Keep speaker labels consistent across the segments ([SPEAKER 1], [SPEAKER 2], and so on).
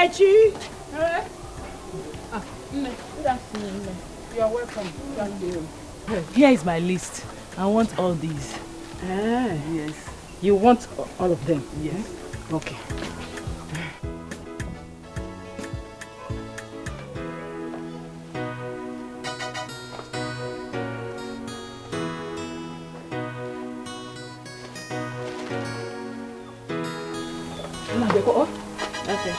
[SPEAKER 1] Nkechi! Good afternoon. You are welcome. Thank you.
[SPEAKER 2] Here is my list. I want all these.
[SPEAKER 1] Yes. You want all of them?
[SPEAKER 2] Yes.
[SPEAKER 1] Okay.
[SPEAKER 2] Okay.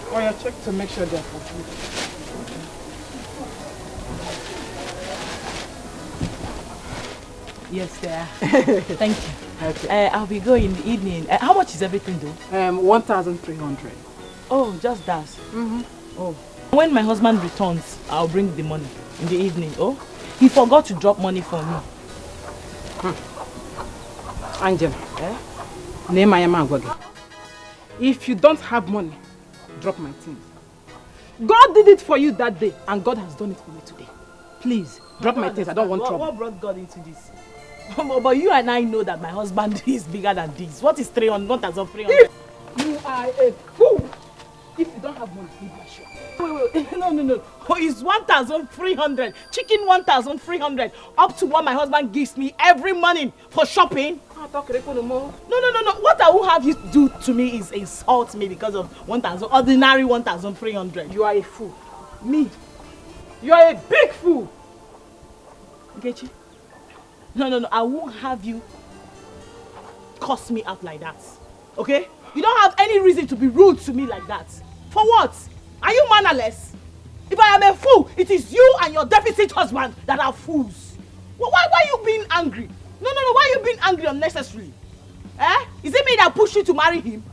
[SPEAKER 1] Oh, yeah, check to make sure they're complete.
[SPEAKER 2] Yes, they are. Thank you. Okay. I'll be going in the evening. How much is everything though?
[SPEAKER 1] 1,300.
[SPEAKER 2] Oh, just that. Oh. When my husband returns, I'll bring the money in the evening. Oh, he forgot to drop money for me.
[SPEAKER 1] Angel, name my man. If you don't have money, drop my things. God did it for you that day, and God has done it for me today. Please, drop my things. I don't want trouble.
[SPEAKER 2] What brought God into this? But you and I know that my husband is bigger than this. What is 300? 1,300?
[SPEAKER 1] You are a fool. If you don't have money, leave my shop.
[SPEAKER 2] Wait. No. Oh, it's 1,300. Chicken 1,300. Up to what my husband gives me every morning for shopping. No. What I will have you do to me is insult me because of 1,000, ordinary 1,300.
[SPEAKER 1] You are a fool. Me. You are a big fool.
[SPEAKER 2] Nkechi. No. I won't have you cuss me out like that. Okay? You don't have any reason to be rude to me like that. For what? Are you mannerless? If I am a fool, it is you and your deficit husband that are fools. Why are you being angry? No. Why are you being angry unnecessarily? Is it me that pushed you to marry him?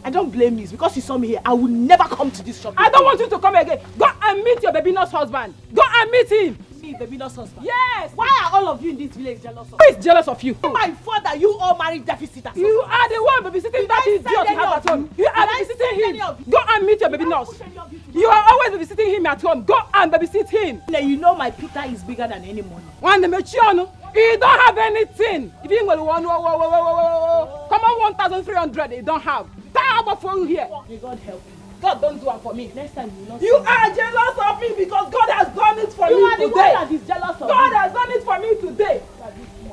[SPEAKER 2] I don't blame you. It's because you saw me here. I will never come to this shop.
[SPEAKER 1] I don't want you to come again. Go and meet your baby nurse husband. Go and meet him.
[SPEAKER 2] Me, baby nurse husband?
[SPEAKER 1] Yes.
[SPEAKER 2] Why are all of you in this village jealous of me?
[SPEAKER 1] Who is jealous of you?
[SPEAKER 2] My father, you all married deficitors.
[SPEAKER 1] You are the one babysitting that idiot you have at home. You are babysitting him. Go and meet your baby nurse. You are always babysitting him at home. Go and babysit him.
[SPEAKER 2] You know my Peter is bigger than any money.
[SPEAKER 1] You don't have anything. If you come on 1,300, you don't have. That for here.
[SPEAKER 2] May God help you.
[SPEAKER 1] God don't do it for me.
[SPEAKER 2] Next time you will not.
[SPEAKER 1] You are jealous of me because God has done it for me today.
[SPEAKER 2] You are the one that is jealous of
[SPEAKER 1] God
[SPEAKER 2] me.
[SPEAKER 1] has done it for me today.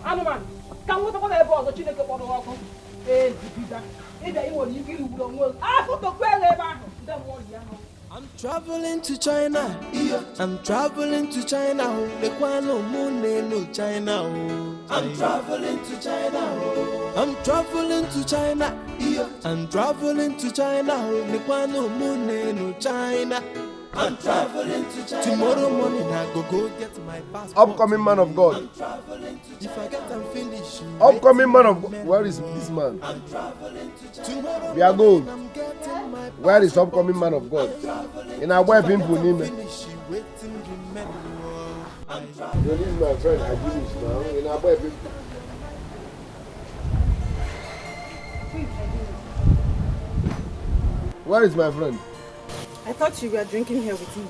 [SPEAKER 1] Anuman, can we talk about the boss or Chineke for the work?
[SPEAKER 3] I'm traveling to China. I'm traveling to China. No China. I'm traveling to China. I'm traveling to China. I'm traveling to China. No China. I'm traveling to China. Tomorrow morning I go get my passport.
[SPEAKER 4] Upcoming man of God.
[SPEAKER 3] If I get them finished.
[SPEAKER 4] Upcoming man of God. Where is this man?
[SPEAKER 3] I'm traveling to China.
[SPEAKER 4] We are going. Where is upcoming man of God? In our wife in Punime. This is my friend. I do this now. In our wife in Where is my friend?
[SPEAKER 5] I thought you were drinking here with him.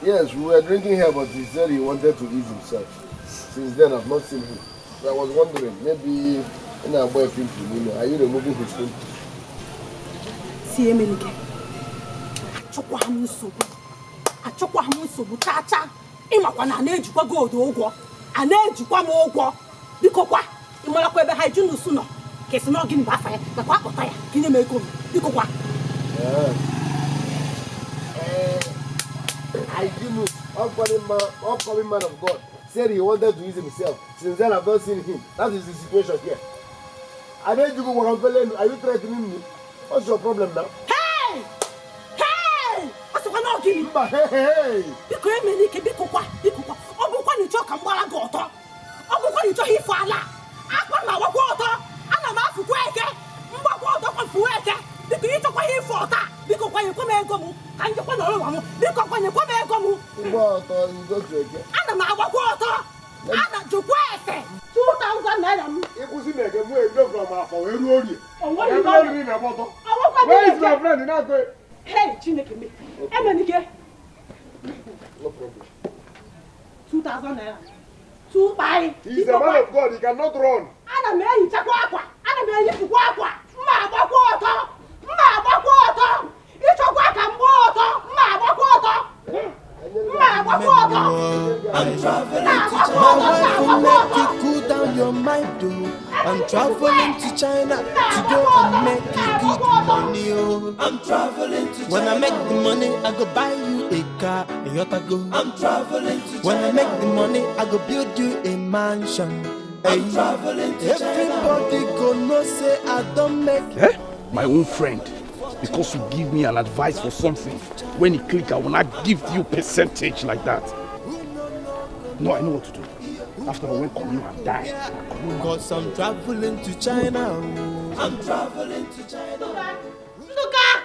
[SPEAKER 4] Yes, we were drinking here, but he said he wanted to ease himself. Since then, I've not seen him. So I was wondering, maybe in our boyfriend, are you removing his phone?
[SPEAKER 5] See, Emelike. Achokwa hamusobu chacha. Imakwa na nejikwa gold ogwo. Anejikwa mo ogwo. Biko kwa. Imola kwa ebe ha ijunu suno. Kesi no gini ba fa ya. Na kwa akpota ya. Kinye me eko. Biko kwa.
[SPEAKER 4] I didn't upcoming man of God said he wanted to use himself. Since then, I've not seen him. That is the situation here. I need to go. Are you threatening me? What's your problem now?
[SPEAKER 5] Hey! What's going on, Gilly?
[SPEAKER 4] Hey!
[SPEAKER 5] Biko Emelike, biko kwa. Obukwa ni choka mwala goto. Obukwa ni chohi fala. Akwa na wagoto. Ana mafu kweke. Mbagoto kwa fueke. Biko yito kwa hii fota. Biko kwa yiko mego mu. Kanjo kwa nolo wamu. Biko kwa yiko mego mu.
[SPEAKER 4] Mbagoto ngo kweke.
[SPEAKER 5] Ana magoto. Ana jukwese. 2,000 naira mu.
[SPEAKER 4] Ikusi mege mu ego from afọ we ru ori.
[SPEAKER 5] Owo
[SPEAKER 4] Where is my friend now?
[SPEAKER 5] Hey, Chineke me. Emelike.
[SPEAKER 4] No problem.
[SPEAKER 5] 2,000 naira. 2 buy.
[SPEAKER 4] He's a man of God, he cannot run.
[SPEAKER 5] Ana me yi chakwa akwa. Ana me yi fukwa akwa. Mma agbakwa ọtọ. Mma agbakwa ọtọ. Ichokwa ka mgbe ọtọ. Mma agbakwa ọtọ. Mma agbakwa ọtọ.
[SPEAKER 3] I'm traveling to China. My wife will make you cool down your mind, dude. I'm traveling to China to go and make you good money, oh. I'm traveling to China. When I make the money, I go buy you a car, a yacht I go. I'm traveling to China. When I make the money, I go build you a mansion. I'm traveling to China. Everybody go know say I don't make
[SPEAKER 6] it. My own friend. Because you give me an advice for something. When you click, I will not give you percentage like that. No, I know what to do. After I went come and die.
[SPEAKER 3] Because I'm traveling to China. I'm traveling to China.
[SPEAKER 5] Nduka!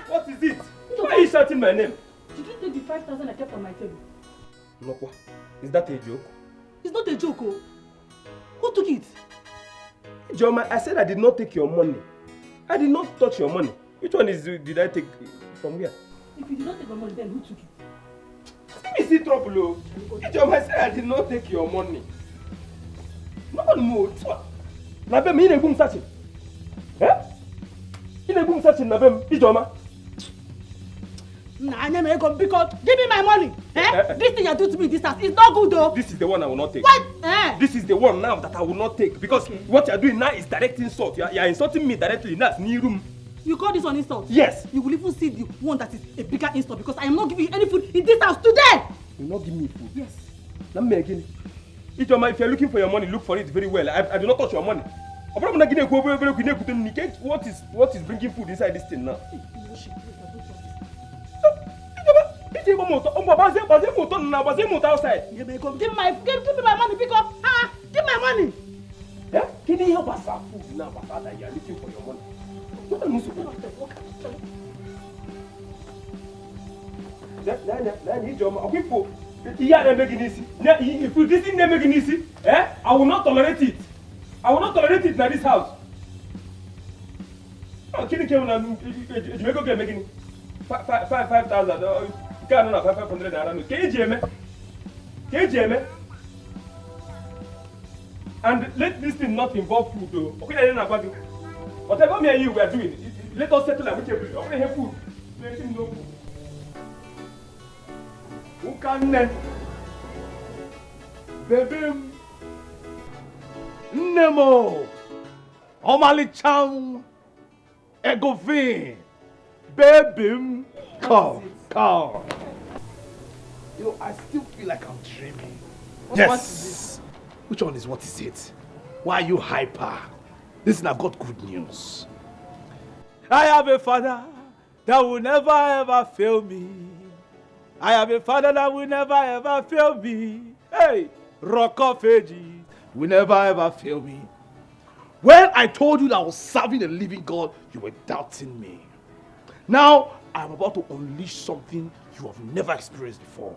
[SPEAKER 7] What is it? Why are you shouting my name?
[SPEAKER 5] Did you take the 5,000 I kept on my table?
[SPEAKER 7] No, is that a joke?
[SPEAKER 5] It's not a joke, oh. Who took it?
[SPEAKER 7] Joma, I said I did not take your money. I did not touch your money. Which one did I take from where?
[SPEAKER 5] If you did not take my money, then who took it?
[SPEAKER 7] Give me see trouble, oh. Joma, I said I did not take your money. No one moves. Nabem, you boom searching. Eh? You boom searching, Nabem, Joma.
[SPEAKER 5] Nah, because give me my money. This thing you do to me this house is not good though.
[SPEAKER 7] This is the one I will not take.
[SPEAKER 5] What?
[SPEAKER 7] This is the one now that I will not take because what you are doing now is direct insult. You are insulting me directly. That's new room.
[SPEAKER 5] You call this one insult?
[SPEAKER 7] Yes.
[SPEAKER 5] You will even see the one that is a bigger insult because I am not giving you any food in this house today.
[SPEAKER 7] You will not give me food?
[SPEAKER 5] Yes.
[SPEAKER 7] Let me again. If you are looking for your money, look for it very well. I do not touch your money. What is bringing food inside this thing now? Give me my
[SPEAKER 5] money because give my money.
[SPEAKER 7] Yeah? Can you help us have food now, Papa, that you are looking for your money? If this thing never easy, I will not tolerate it. I will not tolerate it in this house. Can you come and make 5,000? Can you 500 naira? Can you and let this thing not involve food though. Okay, whatever me and you were doing, let us settle amicably. I want to have food. Let him know food. Who can then? Baby Nemo Omali Chang Egovin Baby come.
[SPEAKER 6] You know, I still feel like I'm dreaming.
[SPEAKER 1] Yes. What is this?
[SPEAKER 6] Which one is what is it? Why are you hyper? Listen, I've got good news.
[SPEAKER 7] I have a father that will never ever fail me. I have a father that will never ever fail me. Hey, Rock of Ages will never ever fail me.
[SPEAKER 6] When I told you that I was serving a living God, you were doubting me. Now, I'm about to unleash something you have never experienced before.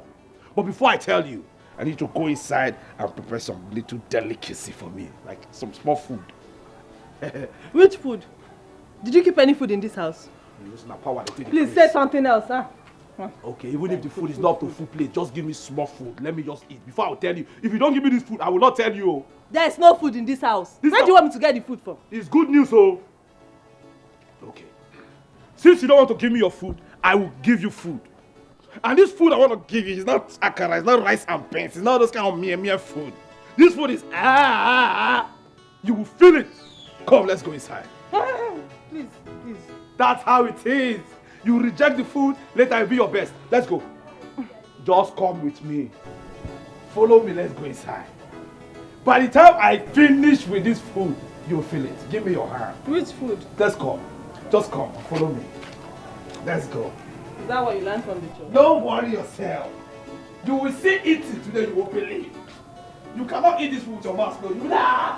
[SPEAKER 6] But before I tell you, I need to go inside and prepare some little delicacy for me, like some small food.
[SPEAKER 2] Which food? Did you keep any food in this house?
[SPEAKER 1] Please say something else, huh?
[SPEAKER 6] Okay, even if the food is not up to full plate, just give me small food. Let me just eat before I will tell you. If you don't give me this food, I will not tell you.
[SPEAKER 2] There is no food in this house. Where do you want me to get the food from?
[SPEAKER 6] It's good news, oh. Okay. Since you don't want to give me your food, I will give you food. And this food I want to give you is not akara, it's not rice and beans, it's not those kind of mere food. This food is You will feel it. Come, let's go inside.
[SPEAKER 1] Please.
[SPEAKER 6] That's how it is. You reject the food, later I'll be your best. Let's go. Just come with me. Follow me, let's go inside. By the time I finish with this food, you'll feel it. Give me your hand.
[SPEAKER 1] Which food?
[SPEAKER 6] Let's come. Just come. Follow me. Let's go.
[SPEAKER 1] Is that what you learned from the church?
[SPEAKER 6] Don't worry yourself. You will see eating today, you won't believe. You cannot eat this food with your mouth. No, you la.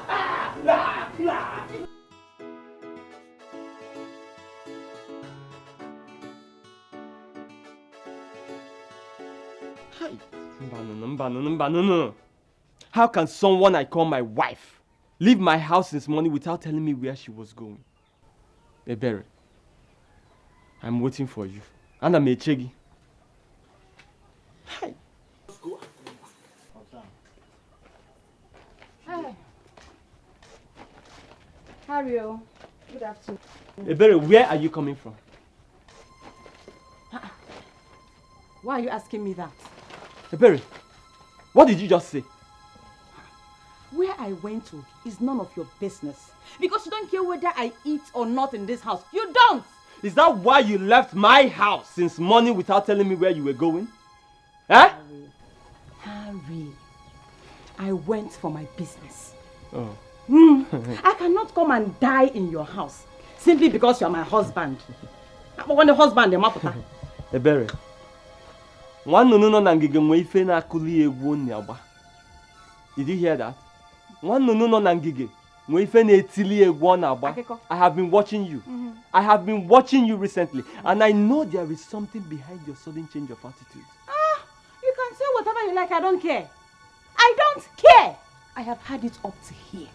[SPEAKER 7] No. How can someone I call my wife leave my house this morning without telling me where she was going? Ebere, I'm waiting for you. And I'm a chegi. Hi.
[SPEAKER 4] Let's go.
[SPEAKER 8] Hi. Hario, good afternoon.
[SPEAKER 7] Ebere, where are you coming from?
[SPEAKER 8] Why are you asking me that?
[SPEAKER 7] Ebere, what did you just say?
[SPEAKER 8] Where I went to is none of your business. Because you don't care whether I eat or not in this house. You don't!
[SPEAKER 7] Is that why you left my house since morning without telling me where you were going? Eh?
[SPEAKER 8] Harry, I went for my business.
[SPEAKER 7] Oh.
[SPEAKER 8] I cannot come and die in your house simply because you are my husband. When the husband,
[SPEAKER 7] Ebere, one no na ngige mwe ife na akuli egwu nyagba. Did you hear that? One no na ngige mwe ife na etili egwu na agba. I have been watching you. I have been watching you recently, and I know there is something behind your sudden change of attitude.
[SPEAKER 8] You can say whatever you like, I don't care. I don't care! I have had it up to here.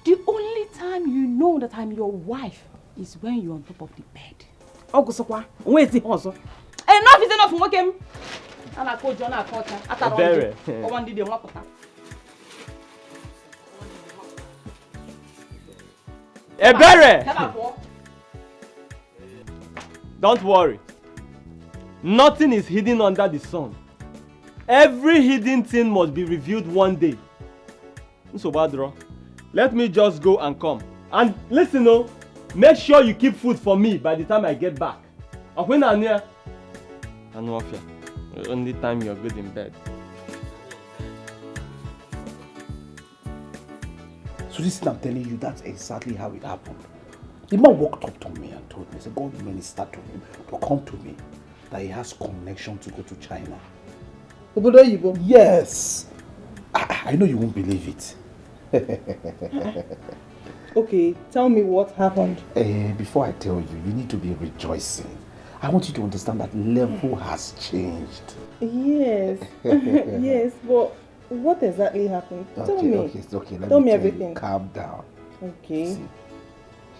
[SPEAKER 8] The only time you know that I'm your wife is when you're on top of the bed. Enough is enough, Mokem.
[SPEAKER 7] Ebere! Don't worry. Nothing is hidden under the sun. Every hidden thing must be revealed one day. Nsobadro, let me just go and come. And listen, oh, make sure you keep food for me by the time I get back. When I'm near, I know of you. The only time you're good in bed.
[SPEAKER 9] So this thing I'm telling you, that's exactly how it happened. The man walked up to me and told me, said, God ministered to him to come to me, that he has connection to go to China. Yes. I know you won't believe it.
[SPEAKER 2] Okay, tell me what happened.
[SPEAKER 9] Before I tell you, you need to be rejoicing. I want you to understand that level has changed.
[SPEAKER 2] Yes. Yes, but what exactly happened? Tell me.
[SPEAKER 9] Okay.
[SPEAKER 2] Tell me everything.
[SPEAKER 9] You, calm down.
[SPEAKER 2] Okay.
[SPEAKER 9] See,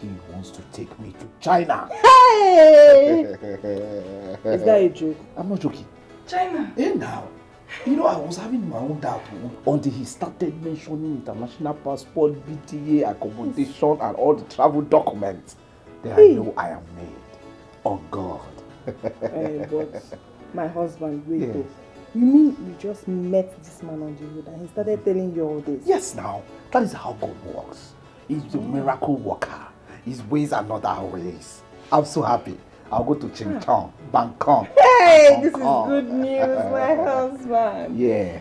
[SPEAKER 9] he wants to take me to China.
[SPEAKER 2] Hey! Is that a joke?
[SPEAKER 9] I'm not joking.
[SPEAKER 2] China?
[SPEAKER 9] Hey now. You know, I was having my own doubt until he started mentioning international passport, BTA, accommodation, and all the travel documents. Then I know I am made. Oh God.
[SPEAKER 2] But my husband, wait.
[SPEAKER 9] Yes.
[SPEAKER 2] You mean you just met this man on the road and he started telling you all this?
[SPEAKER 9] Yes, now. That is how God works. He's a miracle worker. His ways are not our ways. I'm so happy. I'll go to Ching Chong, Bangkok.
[SPEAKER 2] Hey, this is good news, my husband.
[SPEAKER 9] Yeah.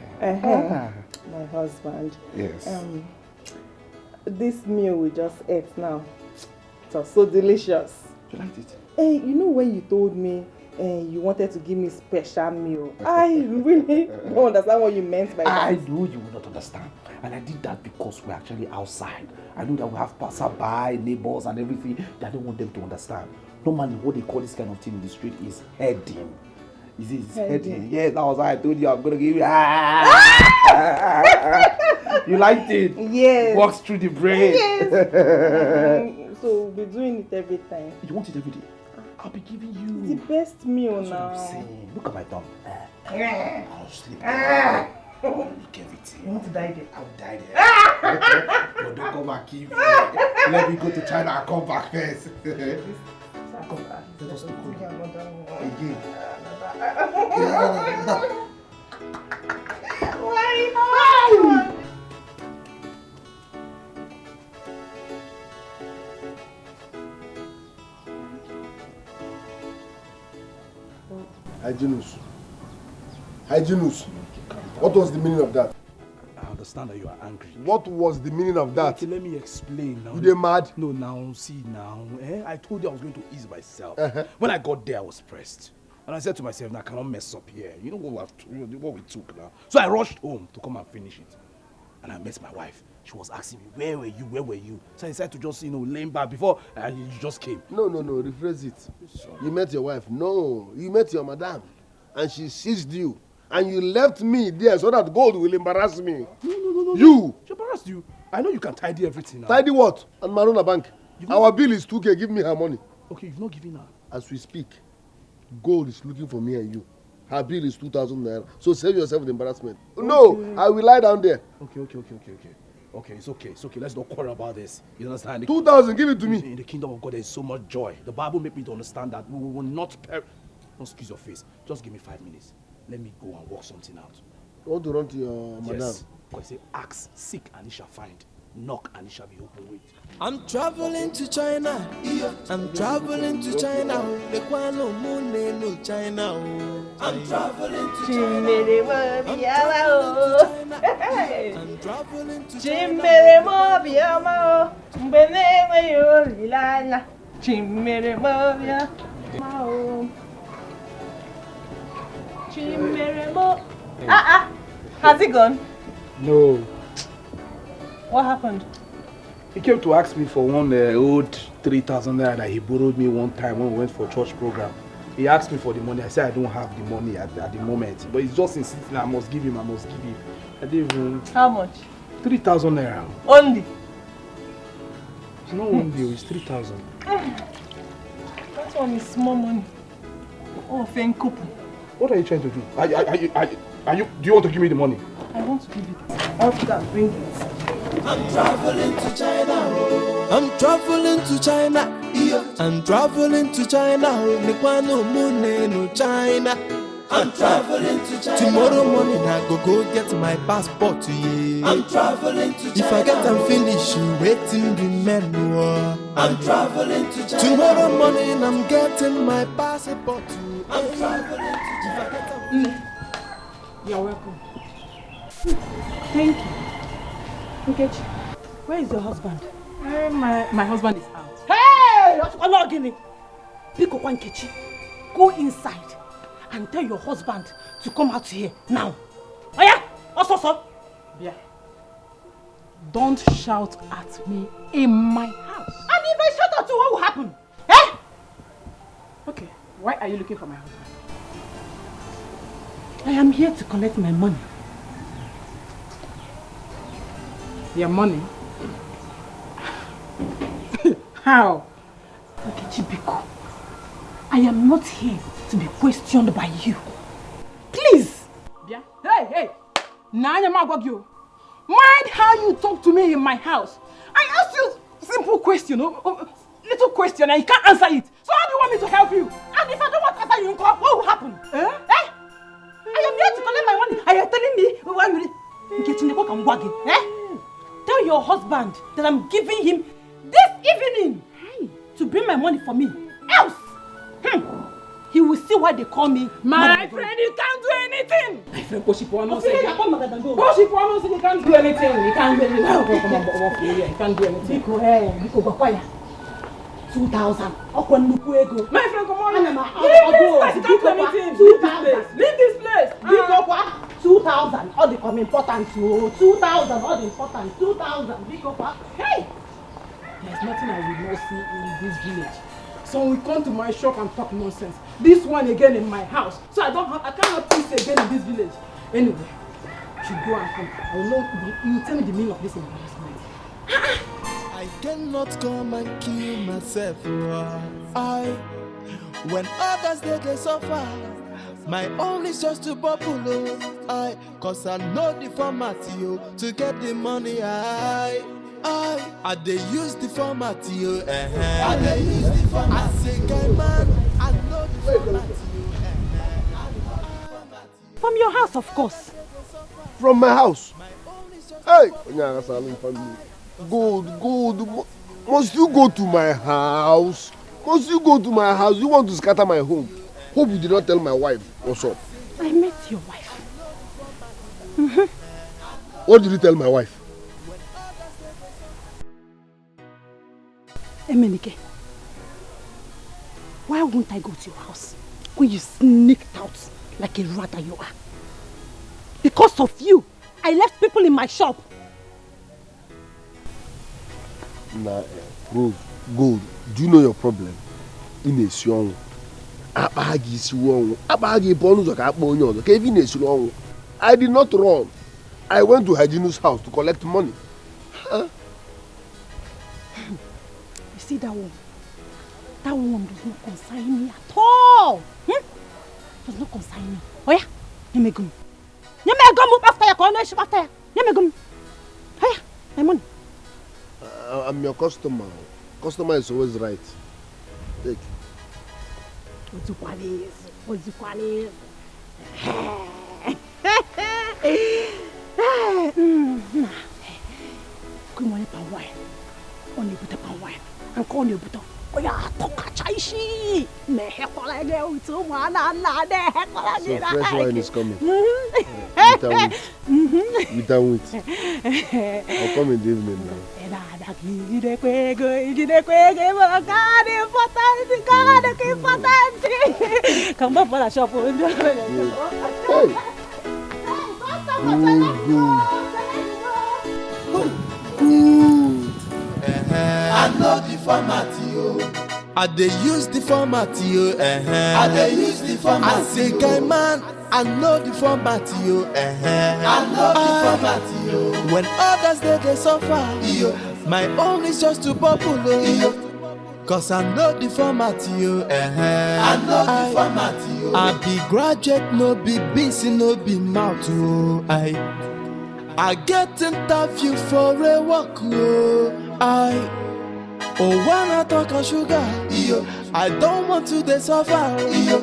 [SPEAKER 2] My husband.
[SPEAKER 9] Yes.
[SPEAKER 2] This meal we just ate now, it was so delicious.
[SPEAKER 9] You liked it?
[SPEAKER 2] Hey, you know when you told me you wanted to give me special meal, I really don't understand what you meant by that.
[SPEAKER 9] I know you will not understand. And I did that because we're actually outside. I know that we have passerby, neighbors and everything. I don't want them to understand. Normally, what they call this kind of thing in the street is heading. Is it heading? Yes, that was why I told you I'm going to give you. You liked it?
[SPEAKER 2] Yes.
[SPEAKER 9] Walks through the brain.
[SPEAKER 2] Yes. So we'll be doing it every time.
[SPEAKER 9] You want it every day? I'll be giving you.
[SPEAKER 2] It's the best meal
[SPEAKER 9] That's
[SPEAKER 2] now.
[SPEAKER 9] what I'm saying. Look at my thumb. I'll sleep. Look everything.
[SPEAKER 2] You want to die there?
[SPEAKER 9] I'll die there. But don't come and keep me. Let me go to China and come back first. Come, let us go again.
[SPEAKER 2] Why?
[SPEAKER 4] Hygienus. What was the meaning of that?
[SPEAKER 9] I understand that you are angry.
[SPEAKER 4] What was the meaning of that?
[SPEAKER 9] Okay, let me explain now.
[SPEAKER 4] You dey mad?
[SPEAKER 9] No, now, see now. I told you I was going to ease myself. When I got there, I was pressed. And I said to myself, I cannot mess up here. You know what we took now. So I rushed home to come and finish it. And I met my wife. She was asking me, where were you? Where were you? So I decided to just, lean back before you just came.
[SPEAKER 4] No, rephrase it. You met your wife. No, you met your madam. And she seized you. And you left me there so that gold will embarrass me.
[SPEAKER 9] No.
[SPEAKER 4] You!
[SPEAKER 9] She embarrassed you. I know you can tidy everything now.
[SPEAKER 4] Tidy what? And Maruna Bank. Our bill is 2K. Give me her money.
[SPEAKER 9] Okay, you've not given her.
[SPEAKER 4] As we speak, gold is looking for me and you. Her bill is 2,000 naira. So save yourself the embarrassment. Okay. No, I will lie down there.
[SPEAKER 9] Okay. Okay, it's okay. Let's not quarrel about this. You understand?
[SPEAKER 4] 2,000, give it to me.
[SPEAKER 9] In the kingdom of God, there is so much joy. The Bible made me to understand that we will not perish. Don't squeeze your face. Just give me 5 minutes. Let me go and work something out.
[SPEAKER 4] You want to run to your madam?
[SPEAKER 9] Yes. Because say, ask, seek, and you shall find. Knock, and it shall be open. Wait.
[SPEAKER 3] I'm traveling to China. I'm traveling to China. No China. I'm traveling to China. I'm traveling to
[SPEAKER 2] China. Has he gone?
[SPEAKER 9] No.
[SPEAKER 2] What happened?
[SPEAKER 9] He came to ask me for one old 3,000 naira that he borrowed me one time when we went for a church program. He asked me for the money. I said I don't have the money at the moment. But he's just insisting I must give him. I didn't even...
[SPEAKER 2] How much?
[SPEAKER 9] 3,000 naira.
[SPEAKER 2] Only?
[SPEAKER 9] It's not one deal, it's 3,000.
[SPEAKER 2] That one is small money. Oh, thank you.
[SPEAKER 9] What are you trying to do? Do you want to give me the money?
[SPEAKER 2] I want to give it. I'll go and bring it.
[SPEAKER 3] I'm traveling to China. I'm traveling to China. I'm traveling to China. China. I'm traveling to China. Tomorrow morning I go get my passport. Yeah. I'm traveling to China. If I get them finished, waiting the menu. I'm traveling to China. Tomorrow morning I'm getting my passport. I'm traveling to China.
[SPEAKER 2] You're welcome. Thank you. Nkechi, where is your husband?
[SPEAKER 1] My husband is out.
[SPEAKER 2] Hey! Biko Nkechi, go inside and tell your husband to come out here now. Oh yeah? Also.
[SPEAKER 1] Yeah. Don't shout at me in my house.
[SPEAKER 2] And if I shout at you, what will happen? Eh?
[SPEAKER 1] Okay, why are you looking for my husband?
[SPEAKER 2] I am here to collect my money.
[SPEAKER 1] Your money? How?
[SPEAKER 2] Nkechi Biko, I am not here to be questioned by you. Please!
[SPEAKER 1] Yeah? Hey! Mind how you talk to me in my house. I asked you simple question, little question, and you can't answer it. So how do you want me to help you?
[SPEAKER 2] And if I don't want to answer you, what will happen? Eh? I am here to collect my money. Are you telling me why you tell your husband that I'm giving him this evening to bring my money for me. Else, he will see why they call me.
[SPEAKER 1] My friend, you can't do anything. My friend, Poshipuano said you can't do anything. You can't do anything. You can't do anything.
[SPEAKER 2] 2,000.
[SPEAKER 1] My friend, come on.
[SPEAKER 2] Leave this place. 2,000. All the important. 2,000. All the important. 2,000.
[SPEAKER 1] Hey! There's nothing I will not see in this village. So we come to my shop and talk nonsense. This one again in my house. So I can't have peace again in this village. Anyway, you should go and come. I will know. You tell me the meaning of this embarrassment.
[SPEAKER 3] I cannot come and kill myself. When others they suffer, my own is just to bubble. Cause I know the format to get the money. I they use the format I they use the format. I say guy man, I know the format
[SPEAKER 2] From your house, of course.
[SPEAKER 4] From my house? Hey! Good. Must you go to my house? You want to scatter my home? Hope you did not tell my wife what's up.
[SPEAKER 2] I met your wife.
[SPEAKER 4] What did you tell my wife?
[SPEAKER 2] Emenike, why won't I go to your house when you sneaked out like a rat that you are? Because of you, I left people in my shop.
[SPEAKER 4] Nah, Rose, Gold, do you know your problem? In a song, I did not run. I went to Hajinu's house to collect money. Huh?
[SPEAKER 2] You see that one? That one does not concern me at all.
[SPEAKER 8] Does not concern me. Oh yeah, Yemegum. Yemegum after your cornership after ya. Yemegum. Oh yeah, my money.
[SPEAKER 4] I'm your customer. Customer is always right. Take.
[SPEAKER 8] What's the quality? Come on, palm wine. Only put a palm wine. And call you put. Oh yeah, talk chaishi. Me hekola girl to one another.
[SPEAKER 4] So fresh wine is coming. Without it. I'll come in the evening now.
[SPEAKER 8] Come back for the shop.
[SPEAKER 3] I know the format, yo. I dey use the format, yo. I dey use the format. I say, guy man, I know the format, yo. I know the format, yo. When others they suffer, yo, my own is just to bubble, yo. Cause I know the format, yo. I know the format, yo. I be graduate, no be busy, no be mouth, yo. I get interview for a work, yo. Oh, when I talk of sugar, yo, I don't want to they suffer, yo.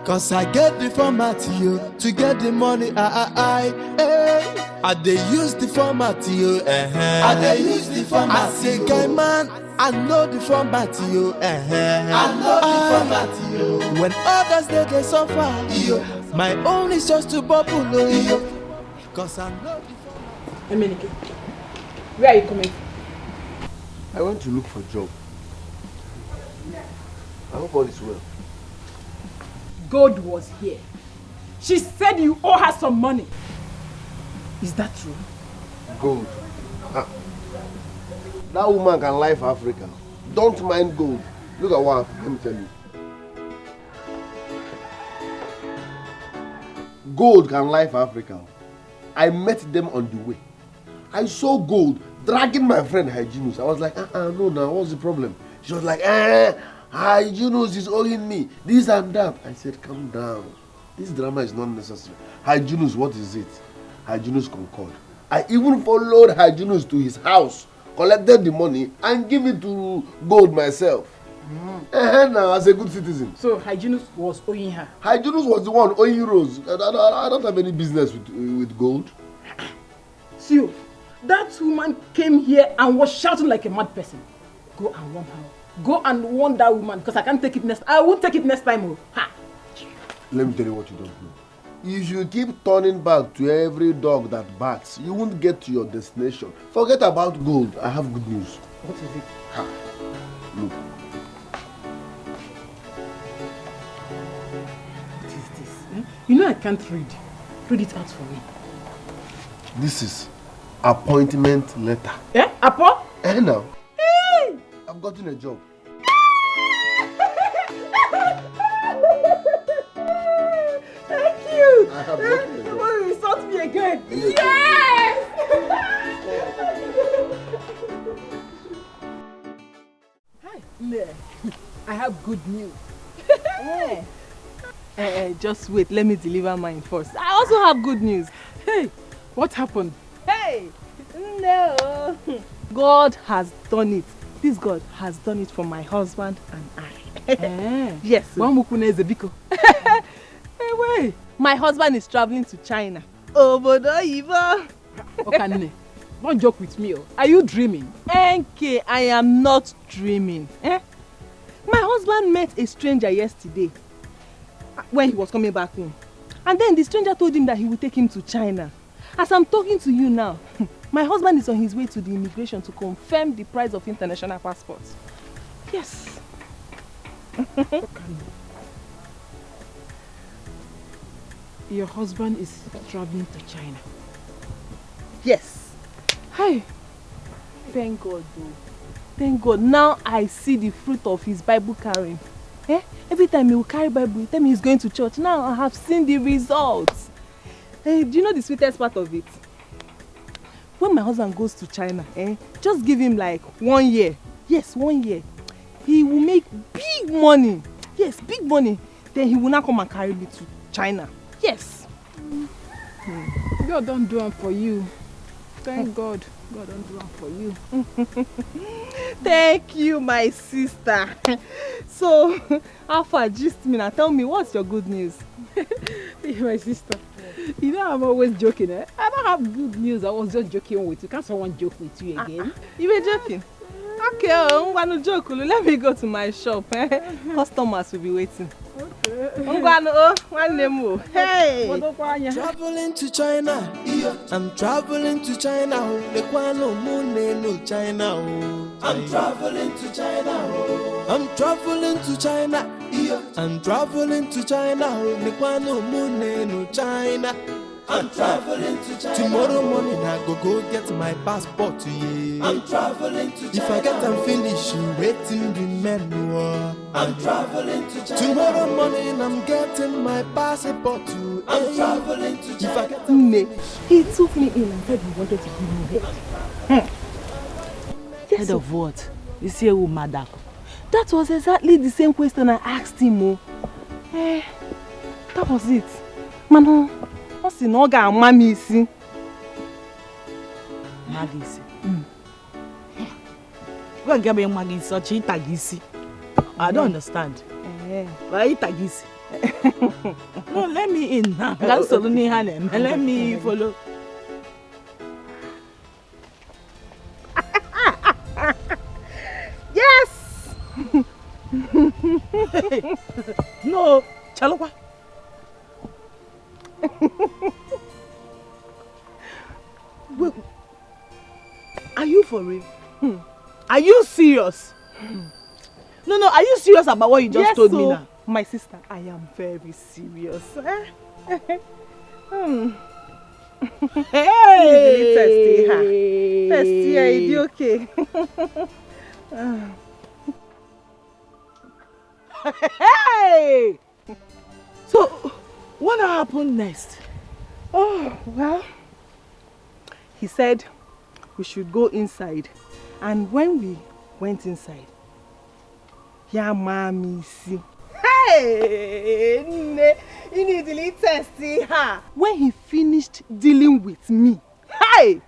[SPEAKER 3] Cause I get the format, yo, to get the money, I they use the format, yo, I they use the format. I say, guy man, I know the format, yo, I know the format, yo. When others they suffer, yo, my own is just to bubble, yo. Cause I know the format.
[SPEAKER 1] Emenike, where are you coming from?
[SPEAKER 4] I went to look for a job. I hope all is well.
[SPEAKER 1] God was here. She said you owe her some money. Is that true?
[SPEAKER 4] Gold. That woman can lie for Africa. Don't mind gold. Look at what happened. Let me tell you. Gold can lie for Africa. I met them on the way. I saw gold dragging my friend Hyginus. I was like, no, now, what's the problem? She was like, Hyginus is owing me this and that. I said, calm down. This drama is not necessary. Hyginus, what is it? Hyginus concurred. I even followed Hyginus to his house, collected the money, and give it to Gold myself. Now, as a good citizen.
[SPEAKER 1] So Hyginus was owing her?
[SPEAKER 4] Hyginus was the one owing Rose. I don't have any business with Gold.
[SPEAKER 1] See, that woman came here and was shouting like a mad person. Go and warn her. Go and warn that woman, because I can't take it next. I won't take it next time. Ha.
[SPEAKER 4] Let me tell you what you don't know. If you keep turning back to every dog that barks, you won't get to your destination. Forget about Gold. I have good news.
[SPEAKER 1] What is it?
[SPEAKER 4] Ha. Look.
[SPEAKER 1] What is this? You know I can't read. Read it out for me.
[SPEAKER 4] This is appointment letter.
[SPEAKER 1] Eh? Appo?
[SPEAKER 4] Now.
[SPEAKER 1] Hey!
[SPEAKER 4] I've gotten a job.
[SPEAKER 1] Thank you!
[SPEAKER 4] I have gotten a job.
[SPEAKER 1] Oh, you insult me again. Yes! Hi. I have good news.
[SPEAKER 2] Just wait, let me deliver mine first. I also have good news.
[SPEAKER 1] Hey, what happened?
[SPEAKER 2] Hey, no. God has done it. This God has done it for my husband and I. Yes.
[SPEAKER 1] Hey, wait.
[SPEAKER 2] My husband is traveling to China. Obodo Ivo.
[SPEAKER 1] Okay, don't joke with me. Are you dreaming?
[SPEAKER 2] NK, I am not dreaming. My husband met a stranger yesterday when he was coming back home. And then the stranger told him that he would take him to China. As I'm talking to you now, my husband is on his way to the immigration to confirm the price of international passports. Yes.
[SPEAKER 1] Your husband is traveling to China?
[SPEAKER 2] Yes.
[SPEAKER 1] Hi.
[SPEAKER 2] Thank God though. Thank God. Now I see the fruit of his Bible carrying. Every time he will carry Bible, he tell me he's going to church. Now I have seen the results. Do you know the sweetest part of it? When my husband goes to China, just give him like 1 year. Yes, 1 year. He will make big money. Yes, big money. then he will not come and carry me to China. Yes.
[SPEAKER 1] God don't do it for you. Thank God. God don't do it for you.
[SPEAKER 2] Thank you, my sister. So, how far gist me now? Tell me, what's your good news?
[SPEAKER 1] My sister, you know I'm always joking, eh? I don't have good news. I was just joking with you. Can't someone joke with you again?
[SPEAKER 2] You were joking? Okay, I'm gonna joke. Let me go to my shop. Customers will be waiting. Okay. Hey!
[SPEAKER 3] Traveling to China, I'm traveling to China. No China. I'm traveling to China. I'm traveling to China. I'm traveling to China. No China. I'm traveling to China. Tomorrow morning I go get my passport to you. I'm traveling to China. If I get and finish, you waiting remember. I'm traveling to China. Tomorrow morning I'm getting my passport to. I'm traveling to China. If I get and finish.
[SPEAKER 2] He took me in and said he wanted to give me head.
[SPEAKER 5] Yes, head of what? You see a woman that.
[SPEAKER 2] That was exactly the same question I asked him. That was it. Mano. What's in Oga and Mommy?
[SPEAKER 5] Magisi. Go and get me Magisi, such a tagisi. I don't understand. Why tagisi? No, let me in now. That's all me hand. Let me follow.
[SPEAKER 2] Yes.
[SPEAKER 5] No, Chalokwa. Wait, are you for real? Are you serious? No, are you serious about what you just told me now?
[SPEAKER 2] My sister, I am very serious.
[SPEAKER 5] Hey!
[SPEAKER 2] Testy, are you okay?
[SPEAKER 5] Hey! So, what happened next?
[SPEAKER 2] Oh, well, he said we should go inside. And when we went inside, yeah, mommy, see. Hey! You need to testy, huh? When he finished dealing with me, hey!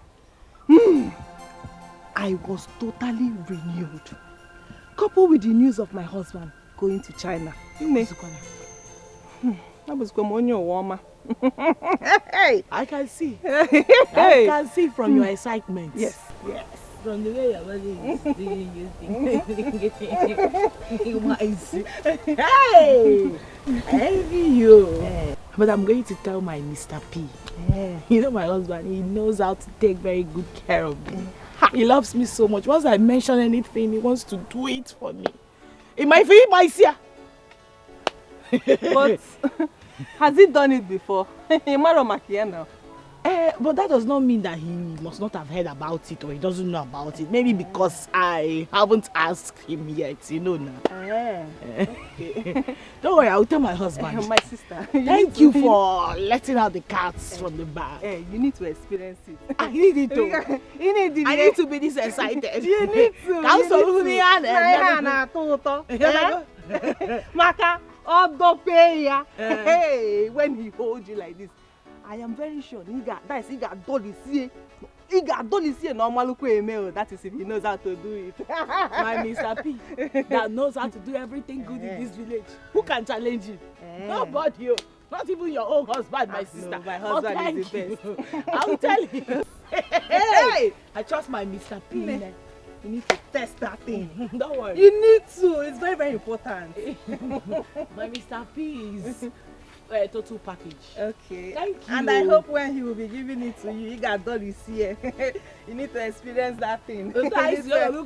[SPEAKER 2] I was totally renewed. Coupled with the news of my husband going to China. That was warmer. Hey!
[SPEAKER 5] I can see. I can see from your excitement.
[SPEAKER 2] Yes.
[SPEAKER 5] From the way your body is hey! I envy you. But I'm going to tell my Mr. P. You know my husband, he knows how to take very good care of me. He loves me so much. Once I mention anything, he wants to do it for me. It might feel my seer.
[SPEAKER 2] But has he done it before?
[SPEAKER 5] But that does not mean that he must not have heard about it or he doesn't know about it. Maybe because I haven't asked him yet, you know now.
[SPEAKER 2] Okay.
[SPEAKER 5] Don't worry, I'll tell my husband.
[SPEAKER 2] My sister.
[SPEAKER 5] Thank you for letting out the cats from the bag.
[SPEAKER 2] You need to experience it.
[SPEAKER 5] I need it too. I need to be this excited.
[SPEAKER 2] You need to. Maka, hey, when he holds you like this, I am very sure he got dolly see. He got dolly see normal email. That is if he knows how to do it.
[SPEAKER 5] My Mr. P that knows how to do everything good in this village. Who can challenge him? Nobody. Not even your own husband, my sister.
[SPEAKER 2] No, my husband is the best.
[SPEAKER 5] I'll tell you. Hey, I trust my Mr. P.
[SPEAKER 2] You need to test that thing.
[SPEAKER 5] Don't worry.
[SPEAKER 2] You need to. It's very, very important.
[SPEAKER 5] My Mr. P is total package.
[SPEAKER 2] Okay.
[SPEAKER 5] Thank you.
[SPEAKER 2] And I hope when he will be giving it to you, he got dolly here. You need to experience that thing.
[SPEAKER 5] You need to
[SPEAKER 3] experience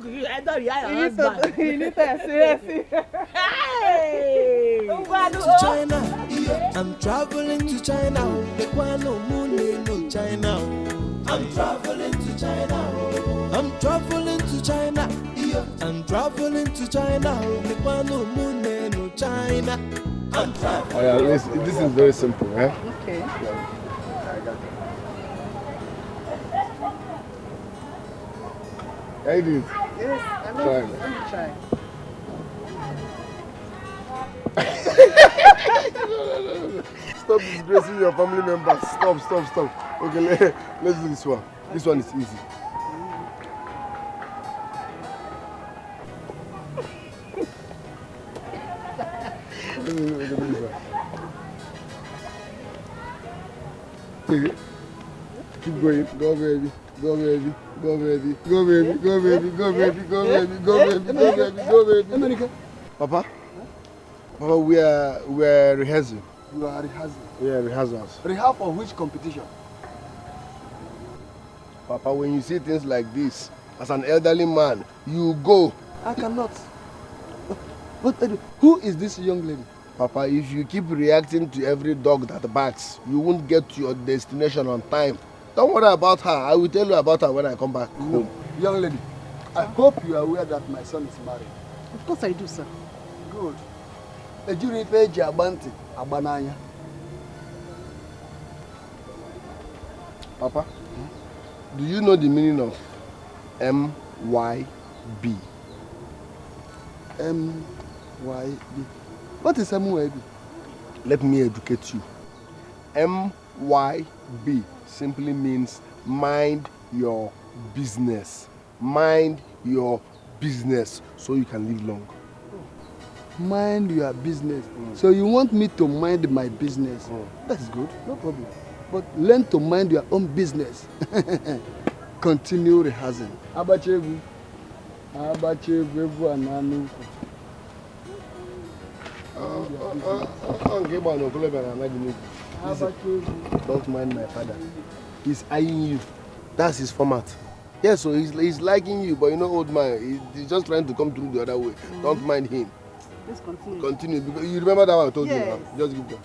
[SPEAKER 3] it. Hey! To China, I'm traveling to China. China. I'm traveling to China. I'm traveling to China. I'm traveling to China. China.
[SPEAKER 4] Oh yeah, this is very simple, eh?
[SPEAKER 2] Okay.
[SPEAKER 4] Yeah. I did it.
[SPEAKER 2] Yes, I know. Let me try.
[SPEAKER 4] Stop disgracing your family members. Stop. Okay, let's do this one. This one is easy. Keep going. Go baby. Go baby. Go baby. Go baby. Go baby. Go baby. Go baby. Go baby. Go baby. Go baby. America. Papa, we are rehearsing.
[SPEAKER 10] You are rehearsing?
[SPEAKER 4] Yeah, rehearsals.
[SPEAKER 10] Rehearsal for which competition?
[SPEAKER 4] Papa, when you see things like this, as an elderly man, you go.
[SPEAKER 10] I cannot. But who is this young lady?
[SPEAKER 4] Papa, if you keep reacting to every dog that barks, you won't get to your destination on time. Don't worry about her. I will tell you about her when I come back home.
[SPEAKER 10] Young lady, I hope you are aware that my son is married.
[SPEAKER 2] Of course I do, sir.
[SPEAKER 10] Good. Ejiri peji abanti abananya.
[SPEAKER 4] Papa, do you know the meaning of MYB?
[SPEAKER 10] MYB. What is MYB?
[SPEAKER 4] Let me educate you. MYB simply means mind your business. Mind your business so you can live long.
[SPEAKER 10] Mind your business. So you want me to mind my business? That's good, no problem. But learn to mind your own business. Continue rehearsing. Abachevu ananu.
[SPEAKER 4] Don't mind my father. He's eyeing you. That's his format. Yeah, so he's liking you, but you know, old man, he's just trying to come through the other way. Don't mind him.
[SPEAKER 2] Let's continue.
[SPEAKER 4] Continue, because you remember that one I told you now. Just give them.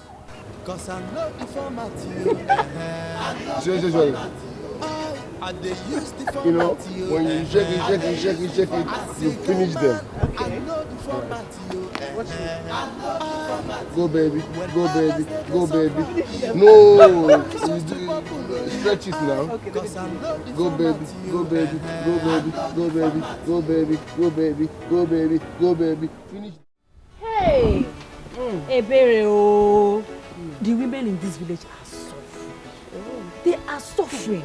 [SPEAKER 3] Cause I know the format you.
[SPEAKER 4] Seriously.
[SPEAKER 3] And they use the format
[SPEAKER 4] you know, when you shake it, you finish them.
[SPEAKER 3] Okay. I know the format you.
[SPEAKER 4] Go baby. No, stretch it now.
[SPEAKER 3] Okay,
[SPEAKER 4] go baby. Finish.
[SPEAKER 8] Hey, Ebere, the women in this village are suffering. They are suffering.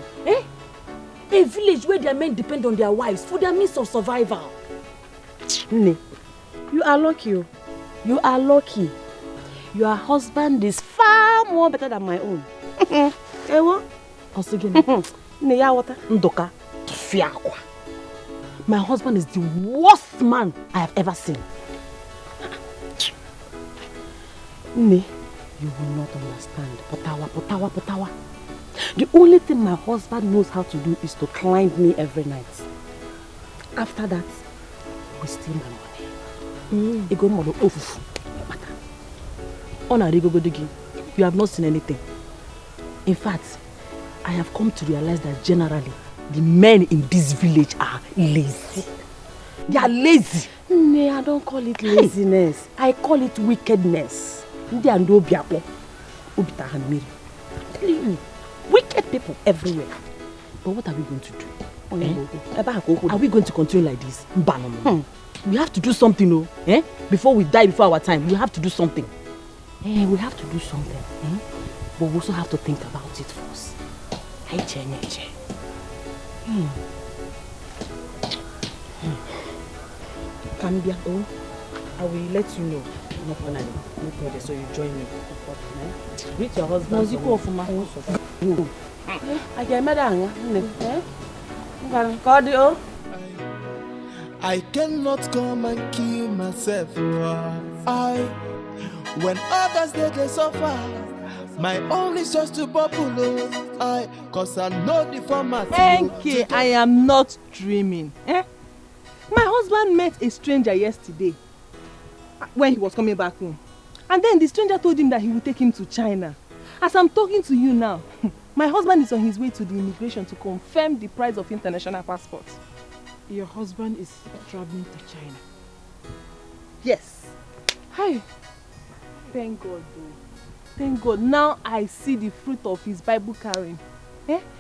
[SPEAKER 8] A village where their men depend on their wives for their means of survival.
[SPEAKER 2] Ne, you are lucky. You are lucky. Your husband is far more better than my own. Ewo?
[SPEAKER 8] Osugene.
[SPEAKER 2] Ne ya water.
[SPEAKER 8] Ndoka. Fiakwa. My husband is the worst man I have ever seen.
[SPEAKER 2] Ne, you will not understand. Potawa. The only thing my husband knows how to do is to climb me every night. After that, he will steal my money. He go mono ofufu. You have not seen anything. In fact, I have come to realize that generally, the men in this village are lazy. They are lazy. No, I don't call it laziness. I call it wickedness. I'm telling you, wicked people everywhere. But what are we going to do? Are we going to continue like this? We have to do something, before we die before our time. We have to do something. We have to do something. But we also have to think about it first.
[SPEAKER 8] Kambia, I will let you know. No problem. So you join me. Greet your husband.
[SPEAKER 3] I cannot come and kill myself. When others they suffer, my own is just to bubble. Cause I know the format.
[SPEAKER 2] Enke, I am not dreaming. My husband met a stranger yesterday when he was coming back home. And then the stranger told him that he would take him to China. As I'm talking to you now, my husband is on his way to the immigration to confirm the price of international passports.
[SPEAKER 1] Your husband is traveling to China?
[SPEAKER 2] Yes. Hi. Thank God, though. Thank God. Now I see the fruit of his Bible carrying.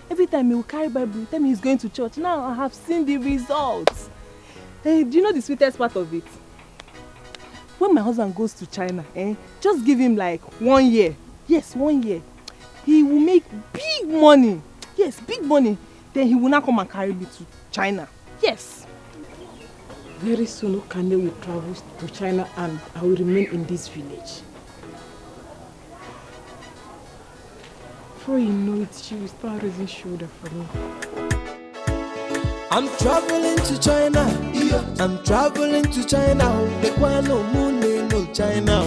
[SPEAKER 2] Every time he will carry Bible, tell me he's going to church. Now I have seen the results. Do you know the sweetest part of it? when my husband goes to China, just give him like 1 year. Yes, 1 year. He will make big money. Yes, big money. Then he will not come and carry me to China. Yes.
[SPEAKER 1] Very soon, Okane will travel to China and I will remain in this village. Before you know it, she will start raising shoulder for me.
[SPEAKER 3] I'm traveling to China. I'm traveling to China. The Kwano Moon no China.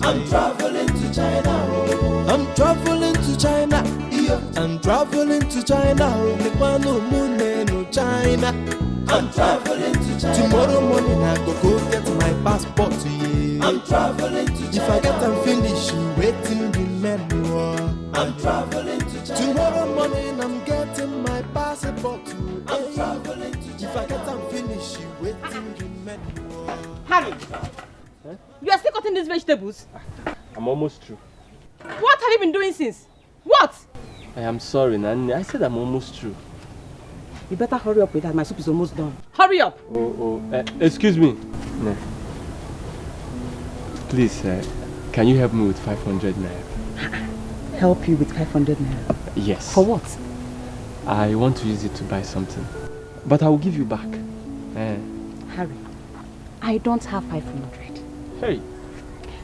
[SPEAKER 3] I'm traveling to China. I'm traveling to China. I'm traveling to China. The Kwano Moon no China. I'm traveling to China. Tomorrow morning I go get my passport. I'm traveling to China. If I get them finished, waiting remember. I'm traveling to China. Tomorrow morning I'm getting my passport. I'm traveling to China. If I get them finished, waiting remember.
[SPEAKER 8] Harry, you are still cutting these vegetables?
[SPEAKER 11] I'm almost through.
[SPEAKER 8] What have you been doing since? What?
[SPEAKER 11] I am sorry, Nani. I said I'm almost through.
[SPEAKER 8] You better hurry up with that. My soup is almost done. Hurry up!
[SPEAKER 11] Excuse me. No. Please, can you help me with 500 naira?
[SPEAKER 8] Help you with 500 naira?
[SPEAKER 11] Yes.
[SPEAKER 8] For what?
[SPEAKER 11] I want to use it to buy something. But I will give you back.
[SPEAKER 8] Harry, I don't have 500.
[SPEAKER 11] Hey.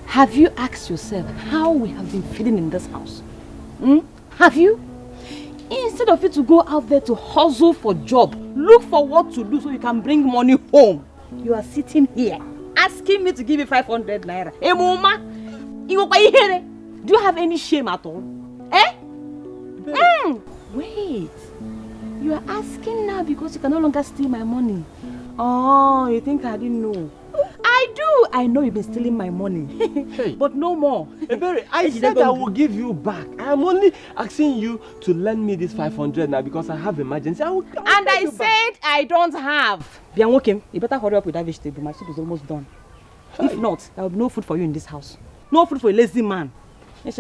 [SPEAKER 8] Have you asked yourself how we have been feeling in this house? Have you? Instead of you to go out there to hustle for job, look for what to do so you can bring money home. You are sitting here asking me to give you 500 naira. Hey, Mama, do you have any shame at all? Wait. You are asking now because you can no longer steal my money. Oh, you think I didn't know? I do. I know you've been stealing my money.
[SPEAKER 11] Hey.
[SPEAKER 8] But no more.
[SPEAKER 11] Ebere, I said I will give you back. I am only asking you to lend me this 500 now because I have emergency. I
[SPEAKER 8] said I don't have. Bianwokim, you better hurry up with that vegetable. My soup is almost done. Hey. If not, there will be no food for you in this house. No food for a lazy man. No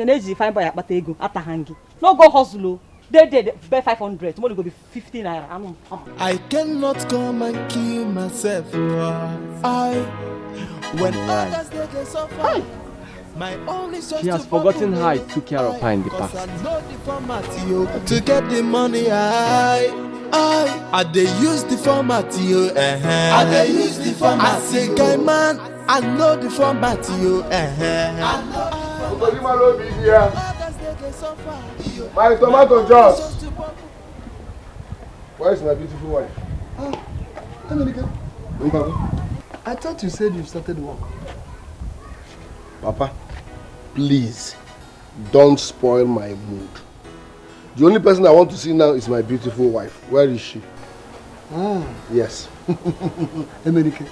[SPEAKER 8] go hustle. They buy 500. Tomorrow go be 50 naira.
[SPEAKER 3] I cannot come and kill myself. When others they suffer. My only source
[SPEAKER 11] she has forgotten how I took care of her in the past.
[SPEAKER 3] I know the format to get the money. I they use the format. I they use the format. I say, guy man, I know the format.
[SPEAKER 4] My tomato juice. Where is my beautiful wife?
[SPEAKER 10] I thought you said you started work.
[SPEAKER 4] Papa, please, don't spoil my mood. The only person I want to see now is my beautiful wife. Where is she? Yes.
[SPEAKER 10] Emenike,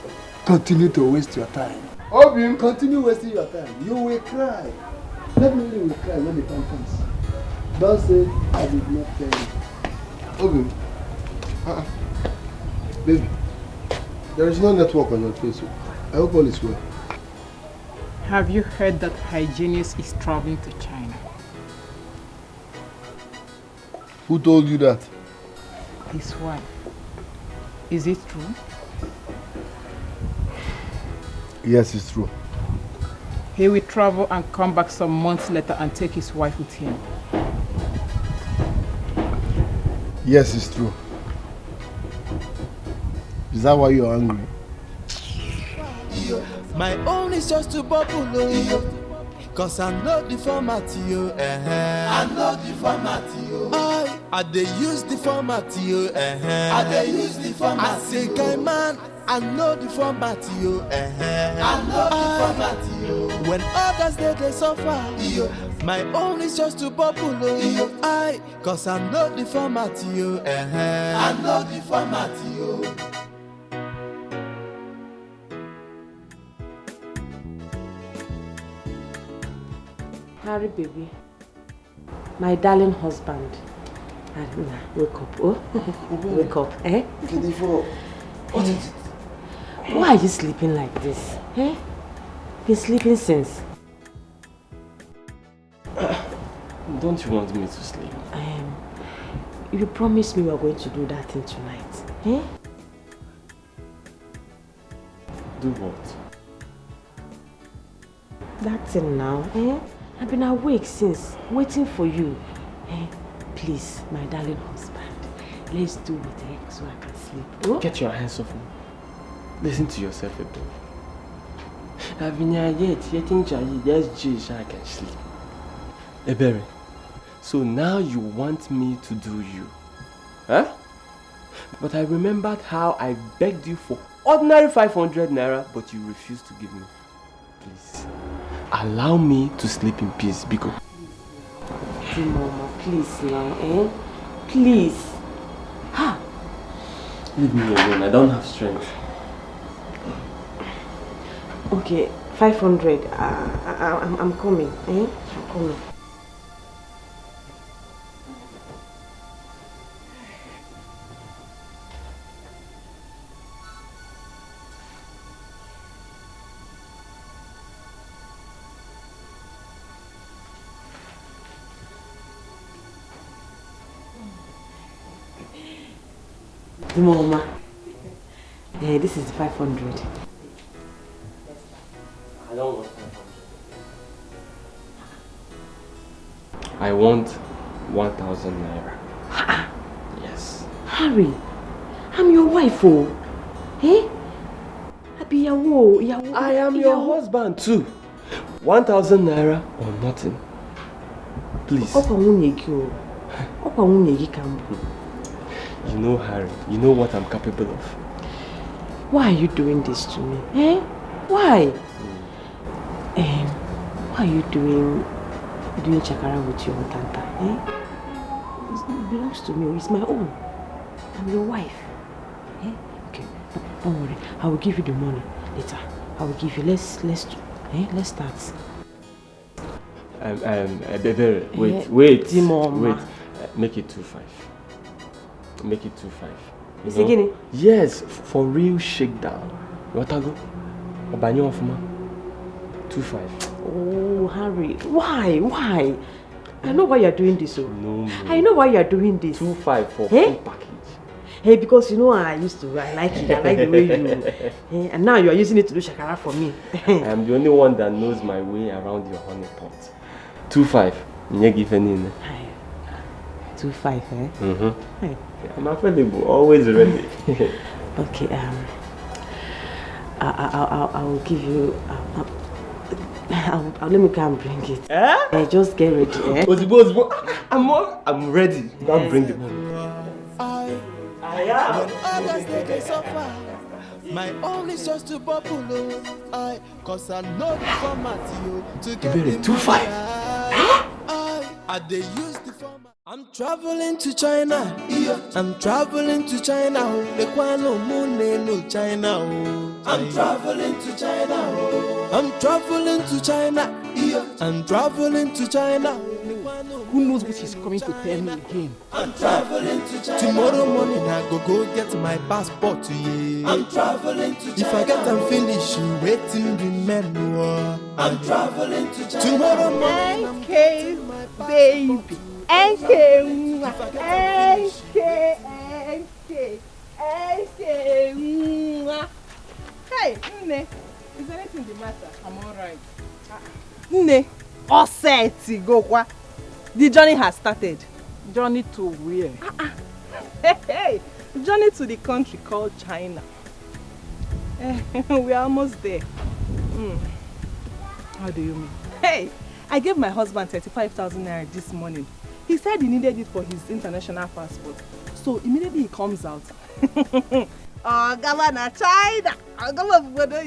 [SPEAKER 10] continue to waste your time.
[SPEAKER 4] Obim,
[SPEAKER 10] continue wasting your time. You will cry. Definitely will cry when the time comes. Don't say I did not tell you.
[SPEAKER 4] Obim, baby, there is no network on your Facebook. I hope all is well.
[SPEAKER 1] Have you heard that Hygienist is traveling to China?
[SPEAKER 4] Who told you that?
[SPEAKER 1] His wife. Is it true?
[SPEAKER 4] Yes, it's true.
[SPEAKER 1] He will travel and come back some months later and take his wife with him.
[SPEAKER 4] Yes, it's true. Is that why you're angry?
[SPEAKER 3] My own is just to bubble, cause I know the format, I know the format, I they use the format, I they use the format. I say, guy man, I know the format, I know the format. When others they suffer, my own is just to bubble, cause I know the format, I know the format.
[SPEAKER 8] Harry, baby, my darling husband. Wake up, wake up, What is it? Why are you sleeping like this? Been sleeping since.
[SPEAKER 11] Don't you want me to sleep?
[SPEAKER 8] You promised me we were going to do that thing tonight.
[SPEAKER 11] Do what?
[SPEAKER 8] that thing now. I've been awake since, waiting for you. Please, my darling husband, let's do it so I can sleep. Oh?
[SPEAKER 11] Get your hands off me. Listen to yourself a bit. I've been here yet, yes, I can sleep. Ebere, so now you want me to do you? Huh? But I remembered how I begged you for ordinary 500 naira, but you refused to give me. Please, allow me to sleep in peace, Biko.
[SPEAKER 8] Mama, please now, Please. Ha!
[SPEAKER 11] Leave me alone, I don't have strength.
[SPEAKER 8] Okay, 500. I'm coming, I'm coming. Mama, this is 500.
[SPEAKER 11] I don't want 500. I want 1,000 naira. Yes.
[SPEAKER 8] Harry, I'm your wife, oh.
[SPEAKER 11] I am your husband too. 1,000 naira or nothing. Please. You know, Harry, you know what I'm capable of.
[SPEAKER 8] Why are you doing this to me? Why? Why are you doing chakara with your tanta? It belongs to me. It's my own. I'm your wife. Okay, don't worry. I will give you the money later. I will give you. Let's start.
[SPEAKER 11] Baby, wait. Make it 2.5. Make it 2.5.
[SPEAKER 8] Is it guinea?
[SPEAKER 11] Yes, for real shakedown. You want to go? Obanyo of ma. 2.5.
[SPEAKER 8] Oh, Harry, why? I know why you're doing this.
[SPEAKER 11] No.
[SPEAKER 8] I know why you're doing this.
[SPEAKER 11] 2.5 for full package.
[SPEAKER 8] Because you know I like it. I like the way you. And now you are using it to do shakara for me.
[SPEAKER 11] I'm the only one that knows my way around your honey pot. 2.5. You give any.
[SPEAKER 8] 2.5,
[SPEAKER 11] Hey. I'm available, always ready.
[SPEAKER 8] Okay, I will give you. I'll let me come and bring it. Just get ready.
[SPEAKER 11] I'm ready. I'll bring the money.
[SPEAKER 3] I am. Others they can suffer. My only source to bubble. Cause I know the format to get the
[SPEAKER 11] 2.5.
[SPEAKER 3] I they use the format. I'm traveling to China. I'm traveling to China. No China. I'm traveling to China. I'm traveling to China. I'm traveling to China.
[SPEAKER 1] Who knows what he's coming to tell me again?
[SPEAKER 3] I'm traveling to China. Tomorrow morning I go get my passport to you. I'm traveling to China. If I get them finished, you waiting remember. I'm traveling to China. Tomorrow morning I'm getting my passport.
[SPEAKER 2] Baby. NK. Hey, Nne, is anything the matter? I'm alright. Nne, Oseti go kwa. The journey has started.
[SPEAKER 1] Journey to where?
[SPEAKER 2] Hey, journey to the country called China. We are almost there.
[SPEAKER 1] How do you mean?
[SPEAKER 2] Hey, I gave my husband 35,000 naira this morning. He said he needed it for his international passport. So immediately he comes out. Oh, Governor China! Oh, Governor,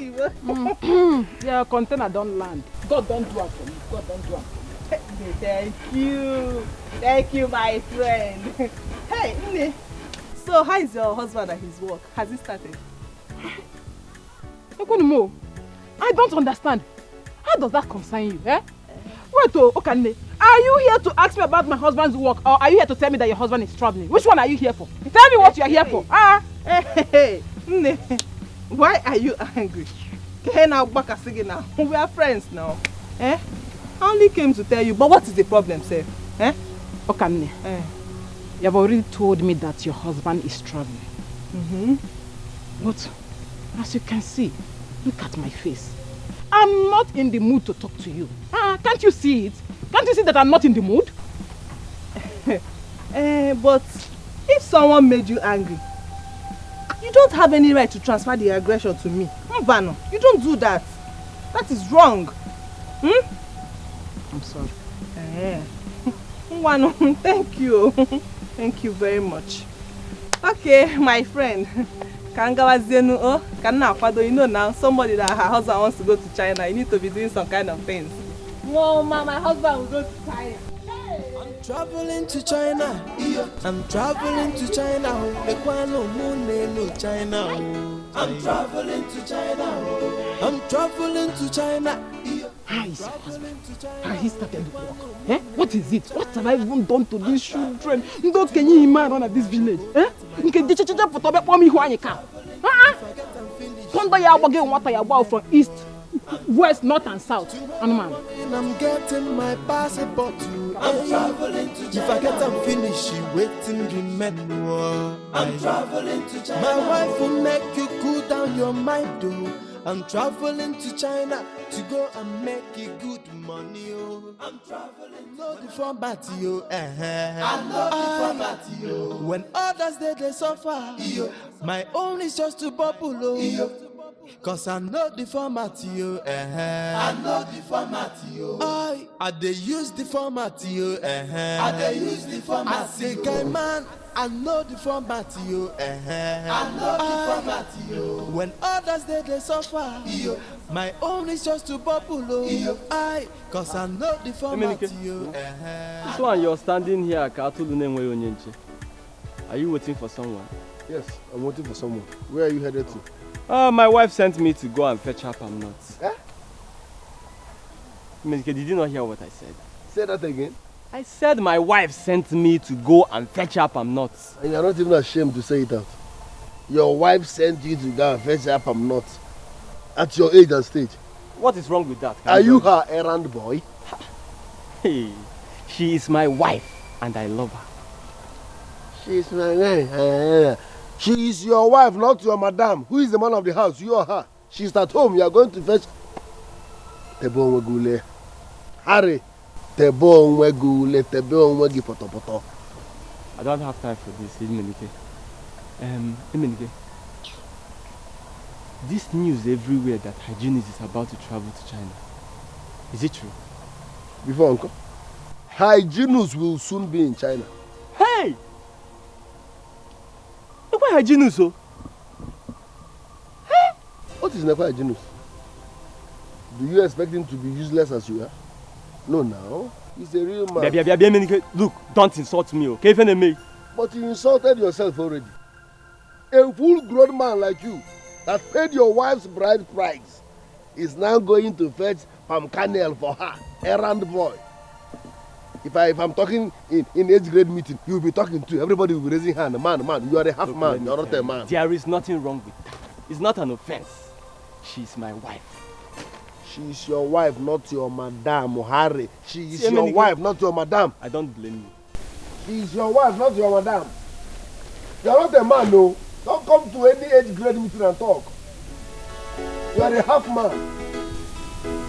[SPEAKER 1] your container don't land. God don't do it for me. God don't do it for me.
[SPEAKER 2] Thank you. Thank you, my friend. Hey, Nne. So how is your husband and his work? Has it started?
[SPEAKER 1] I don't understand. How does that concern you? Wait, Okane, are you here to ask me about my husband's work, or are you here to tell me that your husband is traveling? Which one are you here for? Tell me what you are here for.
[SPEAKER 2] Hey, why are you angry? We are friends now. I only came to tell you, but what is the problem, sir?
[SPEAKER 1] Okane, you have already told me that your husband is traveling. But as you can see, look at my face. I I'm not in the mood to talk to you. Can't you see it? Can't you see that I'm not in the mood?
[SPEAKER 2] But if someone made you angry, you don't have any right to transfer the aggression to me. Mbano, you don't do that. That is wrong.
[SPEAKER 1] I'm sorry.
[SPEAKER 2] Mbano, thank you. Thank you very much. Okay, my friend. Kangawa you know now, somebody that her husband wants to go to China, you need to be doing some kind of things. No, ma, my husband will go to China.
[SPEAKER 3] I'm traveling to China. I'm traveling to China. China. I'm traveling to China. I'm traveling to China.
[SPEAKER 1] How is your husband? He started the work. What is it? What have I even done to these children? Don't can you imagine at this village? You can teach them for me who I can. From east, west, north, and south. And
[SPEAKER 3] I'm getting my passport too. I'm traveling to China. If I get them finished, waiting the menu. I'm traveling to China. My wife will make you cool down your mind, though. I'm traveling to China to go and make it good money. Oh. I'm traveling. No the format, yo. I know the format, yo. When others they suffer, yo. My own is just to bubble, oh. Cause I know the format, yo. I know the format, yo. I they use the format, yo. I they use the format. I say, guy man, I know the format, yo. I know the format, yo. When others they suffer, yo. My own is just to bubble, oh. Cause I know the format, yo.
[SPEAKER 11] So when you're standing here, are you waiting for someone?
[SPEAKER 4] Yes, I'm waiting for someone. Where are you headed to?
[SPEAKER 11] My wife sent me to go and fetch her palm nuts. Did you not hear what I said?
[SPEAKER 4] Say that again.
[SPEAKER 11] I said my wife sent me to go and fetch her palm nuts.
[SPEAKER 4] And you're not even ashamed to say it out. Your wife sent you to go and fetch her palm nuts at your age and stage.
[SPEAKER 11] What is wrong with that?
[SPEAKER 4] Are you her errand boy?
[SPEAKER 11] Hey, she is my wife and I love her.
[SPEAKER 4] She is my wife. She is your wife, not your madam. Who is the man of the house? You or her? She's at home. You are going to fetch. Tebo Wegule. Harry. Tebo Wegule. Tebo Wegi Poto.
[SPEAKER 11] I don't have time for this, Imenike. This news everywhere that Hygienist is about to travel to China. Is it true?
[SPEAKER 4] Before Uncle. Hygienist will soon be in China.
[SPEAKER 11] Hey! Why Hygienist so?
[SPEAKER 4] Hey! What is Nekwa Hygienist? Do you expect him to be useless as you are? No, now. He's a real man.
[SPEAKER 11] Look, don't insult me, okay?
[SPEAKER 4] But you insulted yourself already. A full-grown man like you that paid your wife's bride price is now going to fetch palm kernel for her, errand boy. If I'm talking in age grade meeting, you'll be talking too. Everybody will be raising hand. Man, you are a half man. You're not a man.
[SPEAKER 11] There is nothing wrong with that. It's not an offense. She's my wife.
[SPEAKER 4] She's your wife, not your madam, Harry. She is your wife, not your madam.
[SPEAKER 11] I don't blame you.
[SPEAKER 4] She's your wife, not your madam. You're not a man, no. Don't come to any age grade meeting and talk. You are a half man.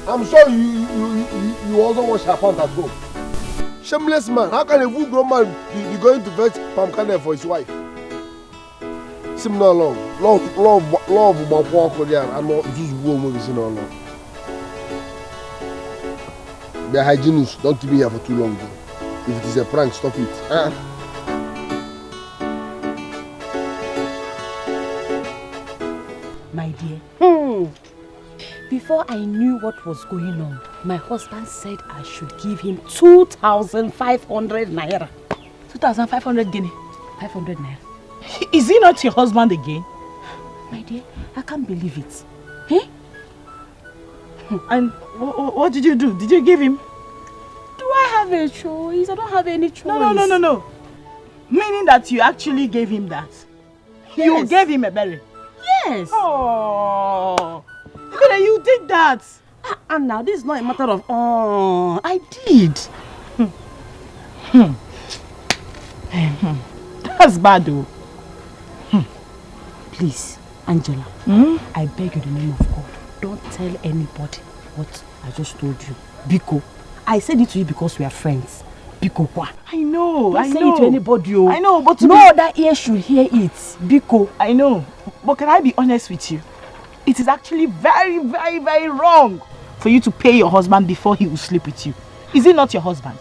[SPEAKER 4] I'm sure you also wash her pants at home. Shameless man. How can a full grown man be going to fetch palm kernel for his wife? Sim no long. Love, and not just movies no long. Be a hygienist. Don't keep me here for too long. If it is a prank, stop it.
[SPEAKER 8] My dear, before I knew what was going on, my husband said I should give him 2,500 naira.
[SPEAKER 2] 2,500 guinea?
[SPEAKER 8] 500 naira.
[SPEAKER 2] Is he not your husband again?
[SPEAKER 8] My dear, I can't believe it.
[SPEAKER 2] And what did you do? Did you give him?
[SPEAKER 8] Do I have a choice? I don't have any choice.
[SPEAKER 2] No. Meaning that you actually gave him that? Yes. You gave him a berry?
[SPEAKER 8] Yes.
[SPEAKER 2] Oh, you did that.
[SPEAKER 8] And now this is not a matter of I did.
[SPEAKER 2] That's bad though.
[SPEAKER 8] Please, Angela, I beg you in the name of God, don't tell anybody.
[SPEAKER 5] what I just told you. Biko. I said it to you because we are friends. Biko kwa.
[SPEAKER 2] I know,
[SPEAKER 5] Don't say it to anybody.
[SPEAKER 2] I know, but
[SPEAKER 5] no other ear should hear it. Biko.
[SPEAKER 2] I know. But can I be honest with you? It is actually very, very, very wrong for you to pay your husband before he will sleep with you. Is he not your husband?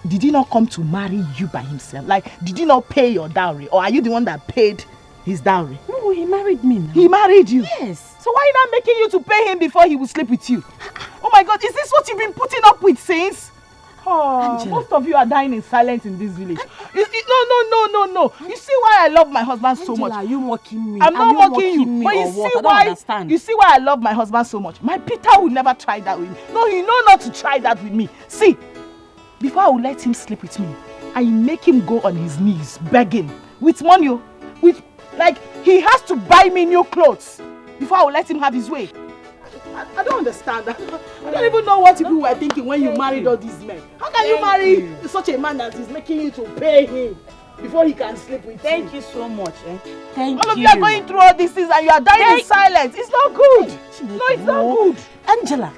[SPEAKER 2] Did he not come to marry you by himself? Like, did he not pay your dowry? Or are you the one that paid his dowry?
[SPEAKER 5] No, he married me now.
[SPEAKER 2] He married you?
[SPEAKER 5] Yes.
[SPEAKER 2] So why not making you to pay him before he will sleep with you? Oh my God, is this what you've been putting up with since? Oh,
[SPEAKER 5] Angela.
[SPEAKER 2] most of you are dying in silence in this village. No. You see why I love my husband so much?
[SPEAKER 5] Are you mocking me?
[SPEAKER 2] I'm not mocking you.
[SPEAKER 5] Me
[SPEAKER 2] But
[SPEAKER 5] or
[SPEAKER 2] you see
[SPEAKER 5] what? I don't
[SPEAKER 2] why?
[SPEAKER 5] understand.
[SPEAKER 2] You see why I love my husband so much? My Peter will never try that with me. No, he know not to try that with me. See, before I will let him sleep with me, I make him go on his knees begging with money, with like he has to buy me new clothes before I will let him have his way. I don't understand. I don't even know what people were thinking when you married all these men. How can you marry such a man that is making you to pay him before he can sleep with you?
[SPEAKER 5] Thank you so much. Thank
[SPEAKER 2] all of you are going through all these things and you are dying in silence. It's not good. No, it's not good.
[SPEAKER 5] Angela,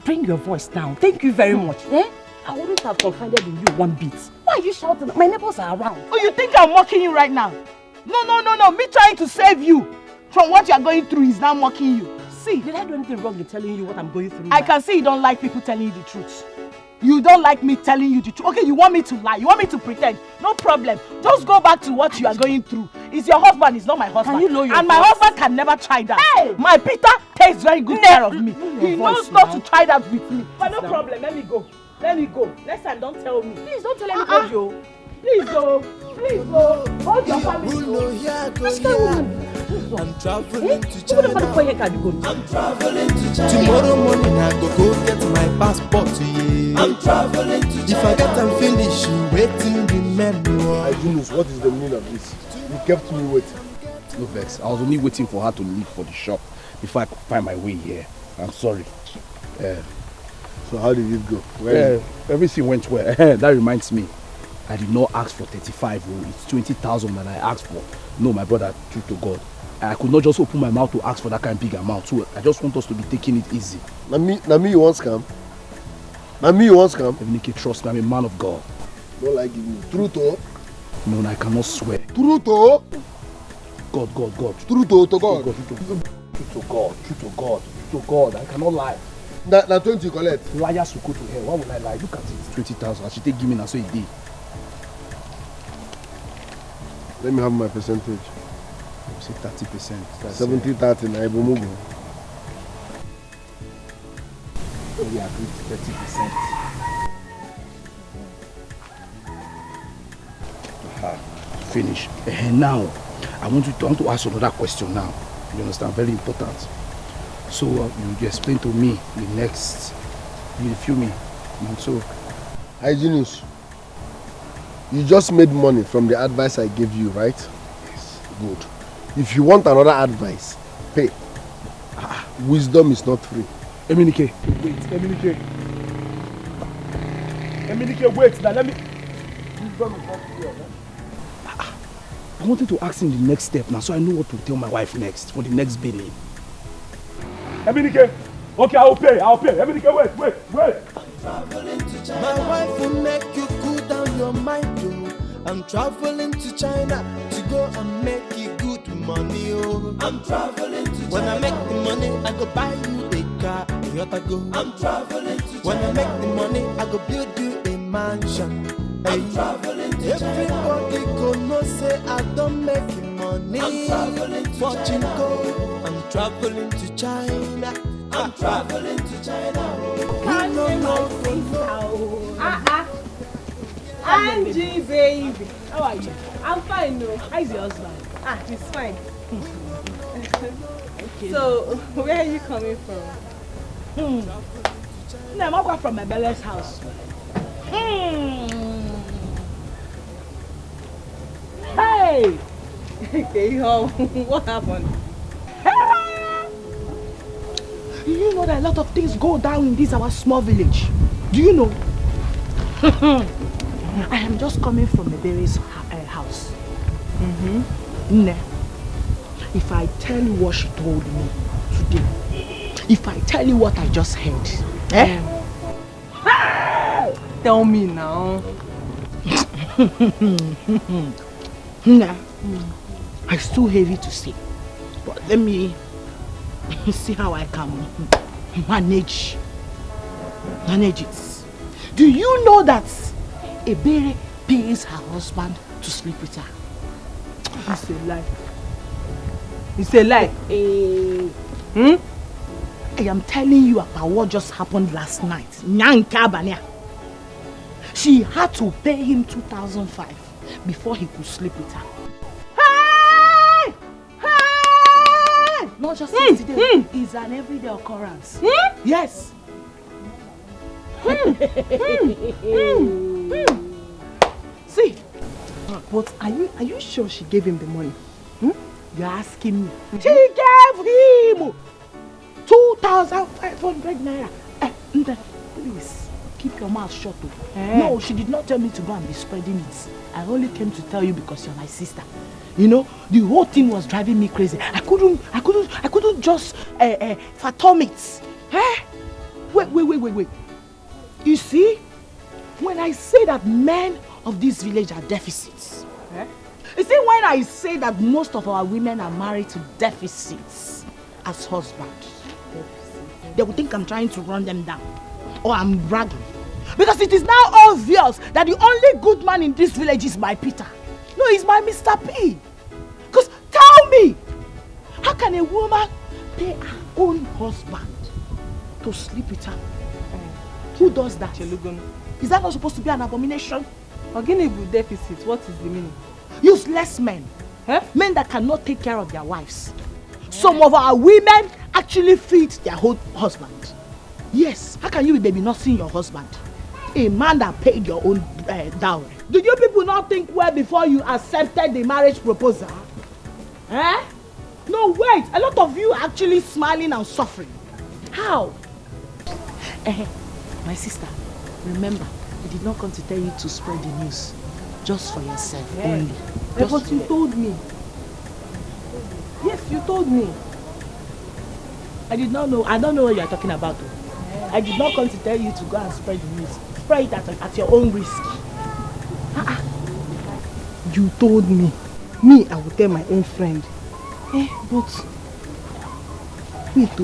[SPEAKER 5] bring your voice down. Thank you very much. I wouldn't have confided in you one bit. Why are you shouting? My neighbors are around.
[SPEAKER 2] Oh, you think I'm mocking you right now? No. Me trying to save you from what you are going through is now mocking you. See,
[SPEAKER 5] did I do anything wrong in telling you what I'm going through?
[SPEAKER 2] I can see you don't like people telling you the truth. You don't like me telling you the truth. Okay, you want me to lie. You want me to pretend. No problem. Just go back to what you are going through. It's your husband. It's not my husband.
[SPEAKER 5] Can you know your
[SPEAKER 2] And my husband can never try that. Hey! My Peter takes very good care of me. He knows not to try that with me. But no problem. Let me go. Next time, don't tell me.
[SPEAKER 5] Please don't tell anybody.
[SPEAKER 2] Please go. Hold your family.
[SPEAKER 5] This kind of woman.
[SPEAKER 3] I'm traveling to China.
[SPEAKER 5] I'm
[SPEAKER 3] traveling to China. Tomorrow morning I go get my passport. Yeah. I'm traveling to China. If I get and finish, you waiting remember.
[SPEAKER 4] Junus, what is the meaning of this? You kept me waiting.
[SPEAKER 9] No vex. I was only waiting for her to leave for the shop before I could find my way here. I'm sorry.
[SPEAKER 4] So how did it go?
[SPEAKER 9] Everything went well. That reminds me. I did not ask for 35. It's 20,000 that I asked for. No, my brother, true to God. I could not just open my mouth to ask for that kind of big amount. So I just want us to be taking it easy.
[SPEAKER 4] Now me you want scam?
[SPEAKER 9] Evinike, trust me, I'm a man of God.
[SPEAKER 4] Don't like giving me. True to?
[SPEAKER 9] No, I cannot swear.
[SPEAKER 4] True to?
[SPEAKER 9] God.
[SPEAKER 4] True to God.
[SPEAKER 9] True to God. I cannot lie.
[SPEAKER 4] Now 20 you collect.
[SPEAKER 9] Liars will go to hell. Why would I lie? Look at it. 20,000. I should take give me now so it did.
[SPEAKER 4] Let me have my percentage.
[SPEAKER 9] You say 30%.
[SPEAKER 4] 70-30 na Ibu Mugu.
[SPEAKER 9] We agreed 30%. Finish. Now, I want to ask you another question now. You understand? Very important. So you explain to me the next. You feel me? So,
[SPEAKER 4] Hygienist, you just made money from the advice I gave you, right?
[SPEAKER 9] Yes.
[SPEAKER 4] Good. If you want another advice, pay. Wisdom is not free.
[SPEAKER 9] Eminike, wait. Eminike, wait. Now let me. Wisdom is not free. I wanted to ask him the next step now, so I know what to tell my wife next for the next billing. Eminike, okay, I'll pay. Eminike, wait.
[SPEAKER 3] My wife will make you cool down your mind, oh. I'm traveling to China to go and make you good money, oh. I'm traveling to China. When I make the money, I go buy you a car, Toyota go. I'm traveling to China. When I make the money, I go build you a mansion. I'm traveling to China. Everybody go know say I don't make money. I'm traveling to China. I'm traveling to China. I'm traveling to China.
[SPEAKER 2] Angie, baby. How are you?
[SPEAKER 8] I'm fine, no.
[SPEAKER 2] How's your husband?
[SPEAKER 8] He's fine.
[SPEAKER 2] Okay.
[SPEAKER 8] So, where are you coming from?
[SPEAKER 2] I'm not from my Bella's house. Hey!
[SPEAKER 8] Okay, what happened?
[SPEAKER 2] Do you know that a lot of things go down in this our small village? Do you know? I am just coming from Eberi's house. If I tell you what she told me today, if I tell you what I just heard? Eh?
[SPEAKER 1] Tell me now.
[SPEAKER 2] Nah. It's too heavy to say. But let me see how I can manage it. Do you know that Ebere pays her husband to sleep with her?
[SPEAKER 1] It's a lie. It's a lie.
[SPEAKER 2] I am telling you about what just happened last night. Nyankabania. She had to pay him 2,500 before he could sleep with her. Hey! Hey! Not just today. It's an everyday occurrence. Yes. See,
[SPEAKER 1] but are you sure she gave him the money?
[SPEAKER 2] You're asking me. She gave him 2,500 naira. Please, keep your mouth shut. No, she did not tell me to go and be spreading it. I only came to tell you because you're my sister. You know, the whole thing was driving me crazy. I couldn't just fathom it. Wait. You see, when I say that men of this village are deficits, you see, when I say that most of our women are married to deficits as husbands, they will think I'm trying to run them down or I'm bragging. Because it is now obvious that the only good man in this village is my Peter. No, he's my Mr. P. Because tell me, how can a woman pay her own husband to sleep with her? Who does that? Is that not supposed to be an abomination?
[SPEAKER 1] Again, with deficit, what is the meaning?
[SPEAKER 2] Useless men. Men that cannot take care of their wives. Some of our women actually feed their whole husband. Yes, how can you be baby not seeing your husband? A man that paid your own dowry. Did you people not think well before you accepted the marriage proposal? No, wait. A lot of you are actually smiling and suffering. How? My sister, remember, I did not come to tell you to spread the news. Just for yourself only.
[SPEAKER 1] But you told me. Yes, you told me.
[SPEAKER 2] I did not know. I don't know what you are talking about. I did not come to tell you to go and spread the news. Spread it at your own risk.
[SPEAKER 1] You told me. Me, I will tell my own friend. But wait,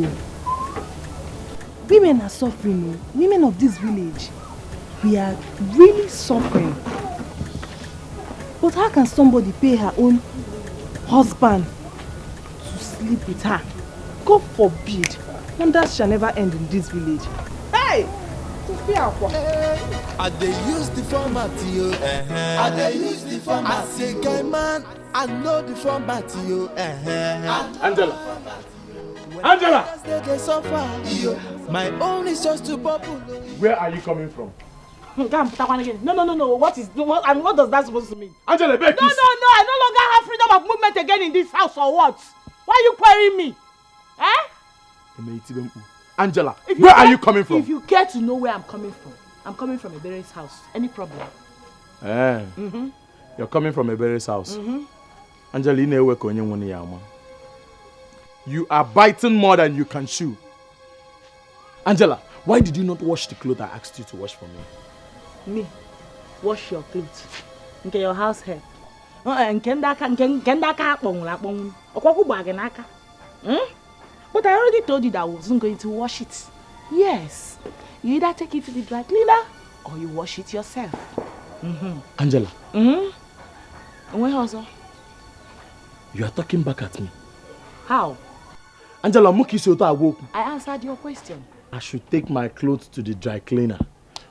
[SPEAKER 1] women are suffering. Women of this village, we are really suffering. But how can somebody pay her own husband to sleep with her? God forbid. Wonders shall never end in this village. Hey!
[SPEAKER 3] I dey use the format, yo. I dey use the format. I say, guy man, I know the format, yo.
[SPEAKER 6] Angela!
[SPEAKER 3] My own is just to bubble.
[SPEAKER 6] Where are you coming from?
[SPEAKER 2] No. What does that supposed to mean?
[SPEAKER 6] Angela, beg
[SPEAKER 2] No. I no longer have freedom of movement again in this house or what? Why are you querying me?
[SPEAKER 6] Angela, where are you coming from?
[SPEAKER 2] If you care to know where I'm coming from Ebere's house. Any problem?
[SPEAKER 6] You're coming from Ebere's house. Angela, you know where you are biting more than you can chew. Angela, why did you not wash the clothes I asked you to wash for me?
[SPEAKER 2] Me? Wash your clothes? Okay, your house hair. But I already told you that I wasn't going to wash it. Yes. You either take it to the dry cleaner or you wash it yourself.
[SPEAKER 6] Angela.
[SPEAKER 2] Where also?
[SPEAKER 6] You are talking back at me.
[SPEAKER 2] How?
[SPEAKER 6] Angela,
[SPEAKER 2] I answered your question.
[SPEAKER 6] I should take my clothes to the dry cleaner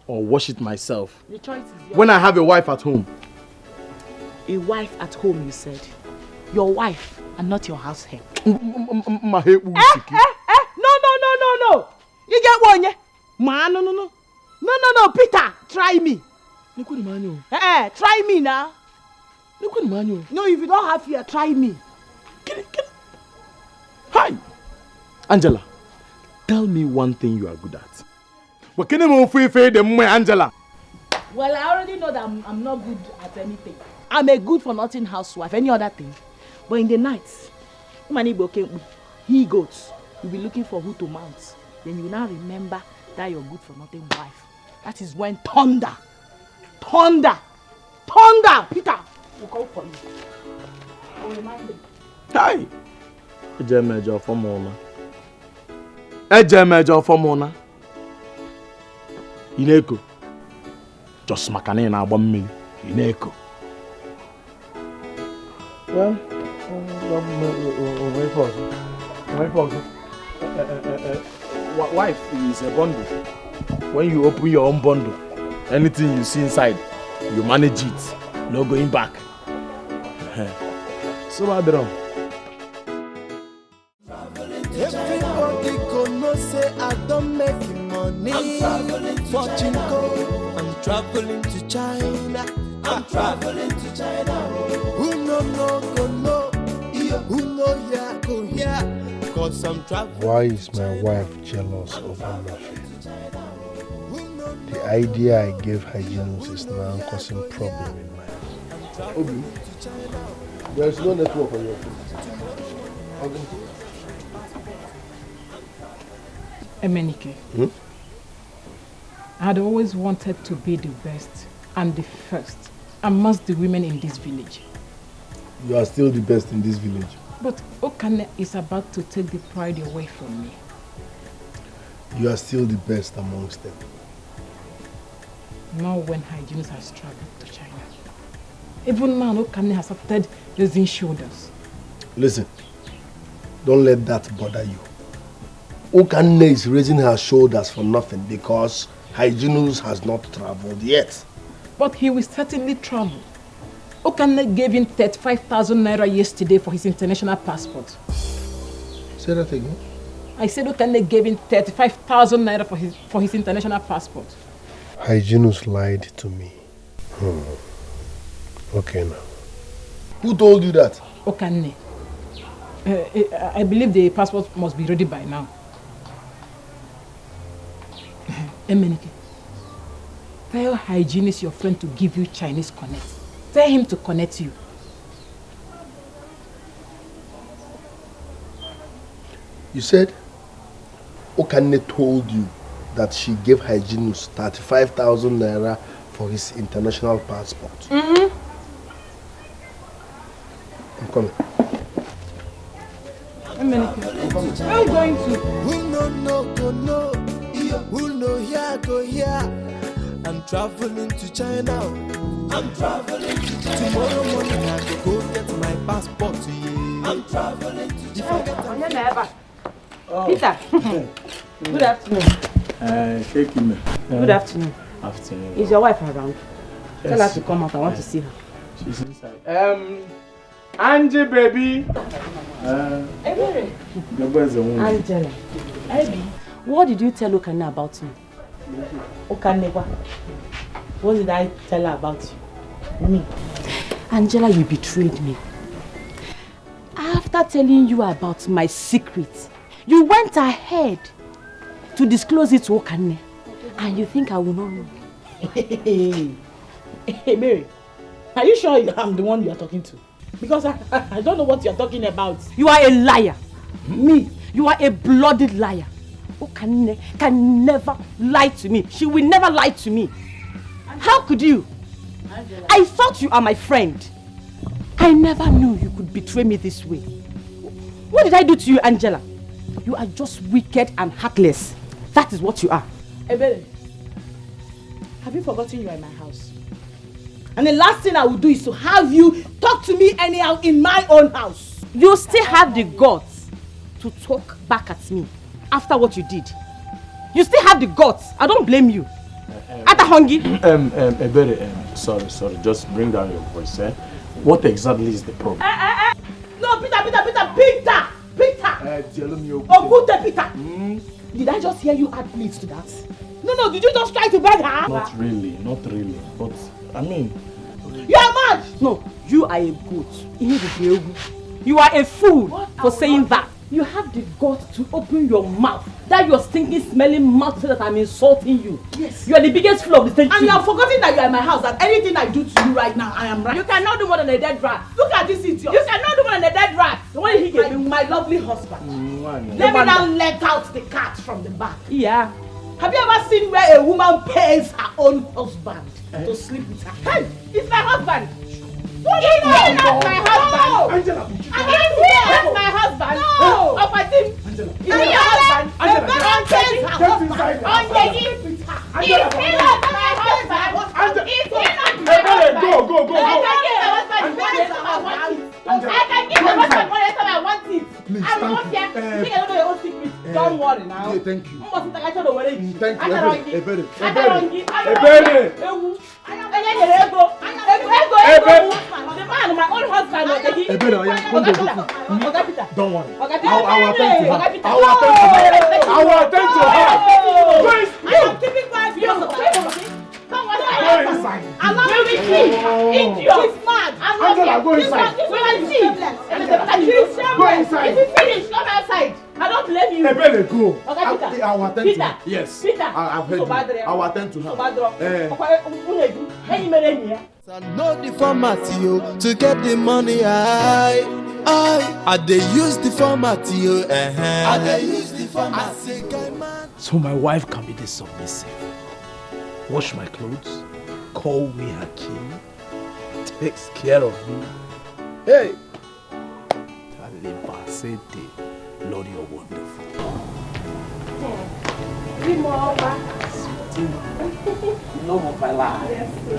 [SPEAKER 6] or wash it myself.
[SPEAKER 2] The choice is yours.
[SPEAKER 6] When I have a wife at home.
[SPEAKER 2] A wife at home, you said. Your wife and not your house help.
[SPEAKER 6] No.
[SPEAKER 2] You get one, yeah? Man, no, Peter, try me. Try me now. No, if you don't have fear, try me.
[SPEAKER 6] Hi. Angela, tell me one thing you are good at. Angela.
[SPEAKER 2] Well, I already know that I'm not good at anything. I'm a good for nothing housewife, any other thing. But in the night, he goes. you'll be looking for who to mount. Then you now remember that your good for nothing wife. That is when thunder, Peter will call for you. I will remind him.
[SPEAKER 7] Hi. Eje mejo for mona. Ineko. Just makane na agba mmiri. Ineko. Well, wife is a bundle. When you open your own bundle, anything you see inside, you manage it. No going back. So bad wrong.
[SPEAKER 3] Everybody gonna say I don't make money. I'm traveling to China. I'm traveling to China. I'm traveling to China. Who no go no? Who know ya go here? Cause I'm traveling.
[SPEAKER 4] Why is my wife jealous over nothing? The idea I gave Hygienus is now causing problem in my house. Obi, there is no network on your phone.
[SPEAKER 1] Emenike, I had always wanted to be the best and the first amongst the women in this village.
[SPEAKER 4] You are still the best in this village.
[SPEAKER 1] But Okane is about to take the pride away from me.
[SPEAKER 4] You are still the best amongst them.
[SPEAKER 1] Now when Hygienus has traveled to China. Even now, Okane has started raising shoulders.
[SPEAKER 4] Listen, don't let that bother you. Okane is raising her shoulders for nothing because Hygienus has not traveled yet.
[SPEAKER 1] But he will certainly travel. Okane gave him 35,000 naira yesterday for his international passport.
[SPEAKER 4] Say that again?
[SPEAKER 1] I said Okane gave him 35,000 naira for his international passport.
[SPEAKER 4] Hygienus lied to me. Okay now. Who told you that?
[SPEAKER 1] Okane. I believe the passport must be ready by now. Emenike, tell Hygienus your friend to give you Chinese connect. Tell him to connect you.
[SPEAKER 4] You said Okane told you that she gave Hygienus 35,000 naira for his international passport. I'm coming.
[SPEAKER 1] Emenike, where are you going to?
[SPEAKER 3] Who no go no? Who know here go here? I'm traveling to China. I'm traveling to China. Tomorrow morning I go get my passport. I'm traveling to China.
[SPEAKER 8] Peter. Good afternoon.
[SPEAKER 7] Shake me.
[SPEAKER 8] Good afternoon.
[SPEAKER 7] Afternoon.
[SPEAKER 8] Is your wife around?
[SPEAKER 7] Yes.
[SPEAKER 8] Tell her to come out. I want to see her.
[SPEAKER 7] She's inside. Angie, baby.
[SPEAKER 8] Hey,
[SPEAKER 2] Angela, Abby, what did you tell Okane about me? Okane, what did I tell her about you? Me. Angela, you betrayed me. After telling you about my secret, you went ahead to disclose it to Okane. And you think I will not know? Hey, Mary, are you sure I'm the one you are talking to? Because I don't know what you're talking about. You are a liar. Me, you are a blooded liar. Okane can never lie to me. She will never lie to me. How could you? I thought you are my friend. I never knew you could betray me this way. What did I do to you, Angela? You are just wicked and heartless. That is what you are. Ebele, have you forgotten you are in my house? And the last thing I will do is to have you talk to me anyhow in my own house. You still have the guts to talk back at me after what you did. You still have the guts. I don't blame you. Atahongi.
[SPEAKER 7] Sorry. Just bring down your voice, eh? What exactly is the problem?
[SPEAKER 2] No, Peter. Ogute Peter. Did I just hear you add please to that? No, did you just try to beg her?
[SPEAKER 7] Not really. But, I mean...
[SPEAKER 2] You are mad! No, you are a goat. You are a fool for saying that. You have the guts to open your mouth. That your stinking, smelling mouth so that I'm insulting you. Yes. You are the biggest fool of the century. And you have forgotten that you are in my house, that anything I do to you right now, I am right. You cannot do more than a dead rat. Look at this idiot. You cannot do more than a dead rat. The one he gave me, my lovely husband. Let me now let out the cat from the bag. Yeah. Have you ever seen where a woman pays her own husband to sleep with her? Hey, it's my husband. What is it? That's my husband. Angela, that's my husband. No. Of my team. Angela, is it your husband? Angela, get inside. Angela, it's my husband. Angela, it's not my husband. Go. I can give my husband whatever I want it. I can give my husband whatever I want it.
[SPEAKER 6] Please,
[SPEAKER 2] I'm not here. You think I don't know your own secret? Don't worry now.
[SPEAKER 6] Yeah, thank you.
[SPEAKER 2] Thank you. The man, my own husband,
[SPEAKER 6] don't worry.
[SPEAKER 2] I will
[SPEAKER 6] attend to her.
[SPEAKER 2] I am keeping quiet because of that. Allow me to see. She's mad.
[SPEAKER 6] Angela, go inside.
[SPEAKER 2] Go inside. Is it finished? Come outside. I don't blame you.
[SPEAKER 6] Ebele, go.
[SPEAKER 2] I
[SPEAKER 6] will attend to her. Yes.
[SPEAKER 2] Peter.
[SPEAKER 6] I've heard you. I will attend to her.
[SPEAKER 3] I know the format to get the money. I they use the format I they use the format.
[SPEAKER 9] So my wife can be this submissive. Wash my clothes, call me her king, takes care of me. Hey! Talibasete, Lord, you're wonderful. Love of my life.
[SPEAKER 8] Yes, sir.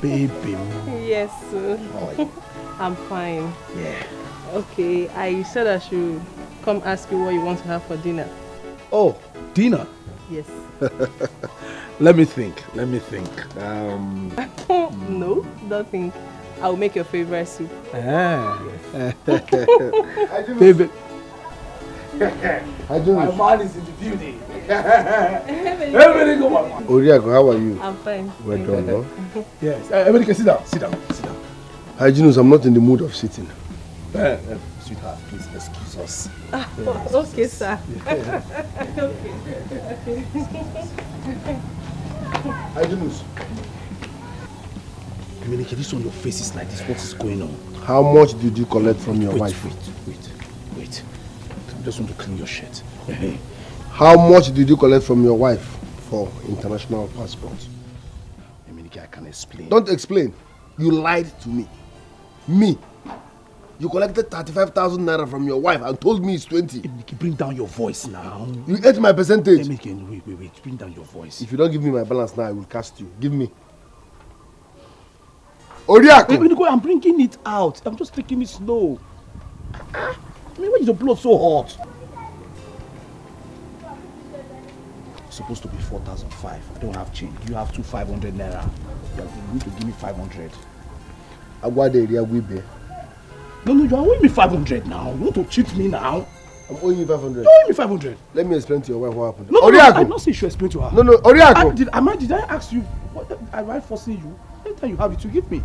[SPEAKER 9] Baby.
[SPEAKER 8] Yes, sir. I'm fine.
[SPEAKER 9] Yeah.
[SPEAKER 8] Okay, I said I should come ask you what you want to have for dinner.
[SPEAKER 9] Oh, dinner?
[SPEAKER 8] Yes.
[SPEAKER 9] Let me think.
[SPEAKER 8] No, don't think. I'll make your favorite soup.
[SPEAKER 9] Baby.
[SPEAKER 4] I do.
[SPEAKER 9] My man is in the building. Everybody go on.
[SPEAKER 4] Oriago, how are you?
[SPEAKER 8] I'm fine.
[SPEAKER 4] Well done, no?
[SPEAKER 9] Yes. Everybody can sit down.
[SPEAKER 4] Hygienist, I'm not in the mood of sitting.
[SPEAKER 9] Sweetheart, please excuse us.
[SPEAKER 8] Okay, sir.
[SPEAKER 4] Hygienist.
[SPEAKER 9] Dominica, this on your face is like this. What is going on?
[SPEAKER 4] How much did you collect from your wife?
[SPEAKER 9] Wait. I just want to clean your shirt.
[SPEAKER 4] How much did you collect from your wife for international passport?
[SPEAKER 9] Dominica, I can explain.
[SPEAKER 4] Don't explain. You lied to me. Me. You collected 35,000 naira from your wife and told me it's 20.
[SPEAKER 9] Dominica, bring down your voice now.
[SPEAKER 4] You ate my percentage.
[SPEAKER 9] Dominica, wait. Bring down your voice.
[SPEAKER 4] If you don't give me my balance now, I will cast you. Give me. Oriako!
[SPEAKER 9] Wait, I'm bringing it out. I'm just taking it slow. I mean, why is the blood so hot? It's supposed to be 4,500. I don't have change. You have 500 naira. You need to give me 500.
[SPEAKER 4] Agwade area Wibe.
[SPEAKER 9] No, you are owing me 500 now. You want to cheat me now?
[SPEAKER 4] I'm owing you 500.
[SPEAKER 9] You're owing me 500.
[SPEAKER 4] Let me explain to your wife what happened.
[SPEAKER 9] No,
[SPEAKER 4] Oriako!
[SPEAKER 9] I'm not saying you should explain to her.
[SPEAKER 4] No, Oriako!
[SPEAKER 9] Did I ask you? What am I forcing you? Anytime you have it, you give me.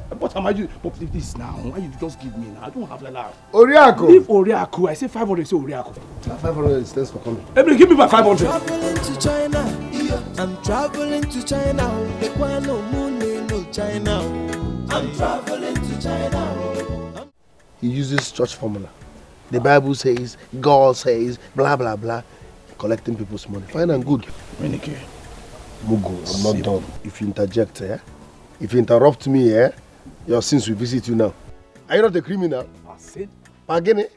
[SPEAKER 9] What am I doing? But this now, why you just give me now? I don't have like that.
[SPEAKER 4] Oriako!
[SPEAKER 9] Leave Oriako. I say 500, say Oriako.
[SPEAKER 4] 500 is thanks for coming.
[SPEAKER 9] Everybody give me my 500.
[SPEAKER 3] I'm traveling to China. I'm traveling to China. I'm traveling to China.
[SPEAKER 4] He uses church formula. The Bible says, God says, blah, blah, blah. Collecting people's money. Fine and good.
[SPEAKER 9] Renike.
[SPEAKER 4] Mugo, I'm not done. If you interject, if you interrupt me, your sins will visit you now. Are you not a criminal?
[SPEAKER 9] Sin?
[SPEAKER 4] Pagene?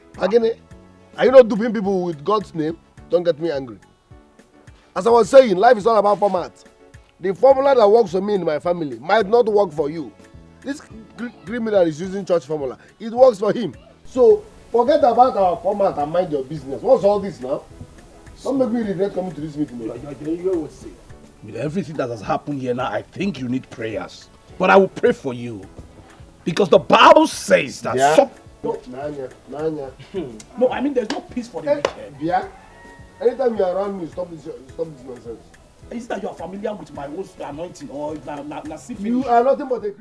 [SPEAKER 4] Are you not duping people with God's name? Don't get me angry. As I was saying, life is all about format. The formula that works for me in my family might not work for you. This criminal is using church formula. It works for him. So, forget about our format and mind your business. What's all this now? Don't make me regret coming to this meeting.
[SPEAKER 9] With everything that has happened here now, I think you need prayers. But I will pray for you. Because the Bible says that
[SPEAKER 4] Nanya.
[SPEAKER 9] No, I mean there's no peace for the wicked.
[SPEAKER 4] Yeah? Anytime you're around me, stop this nonsense.
[SPEAKER 9] Is it that you are familiar with my own anointing or
[SPEAKER 4] you are nothing but a criminal.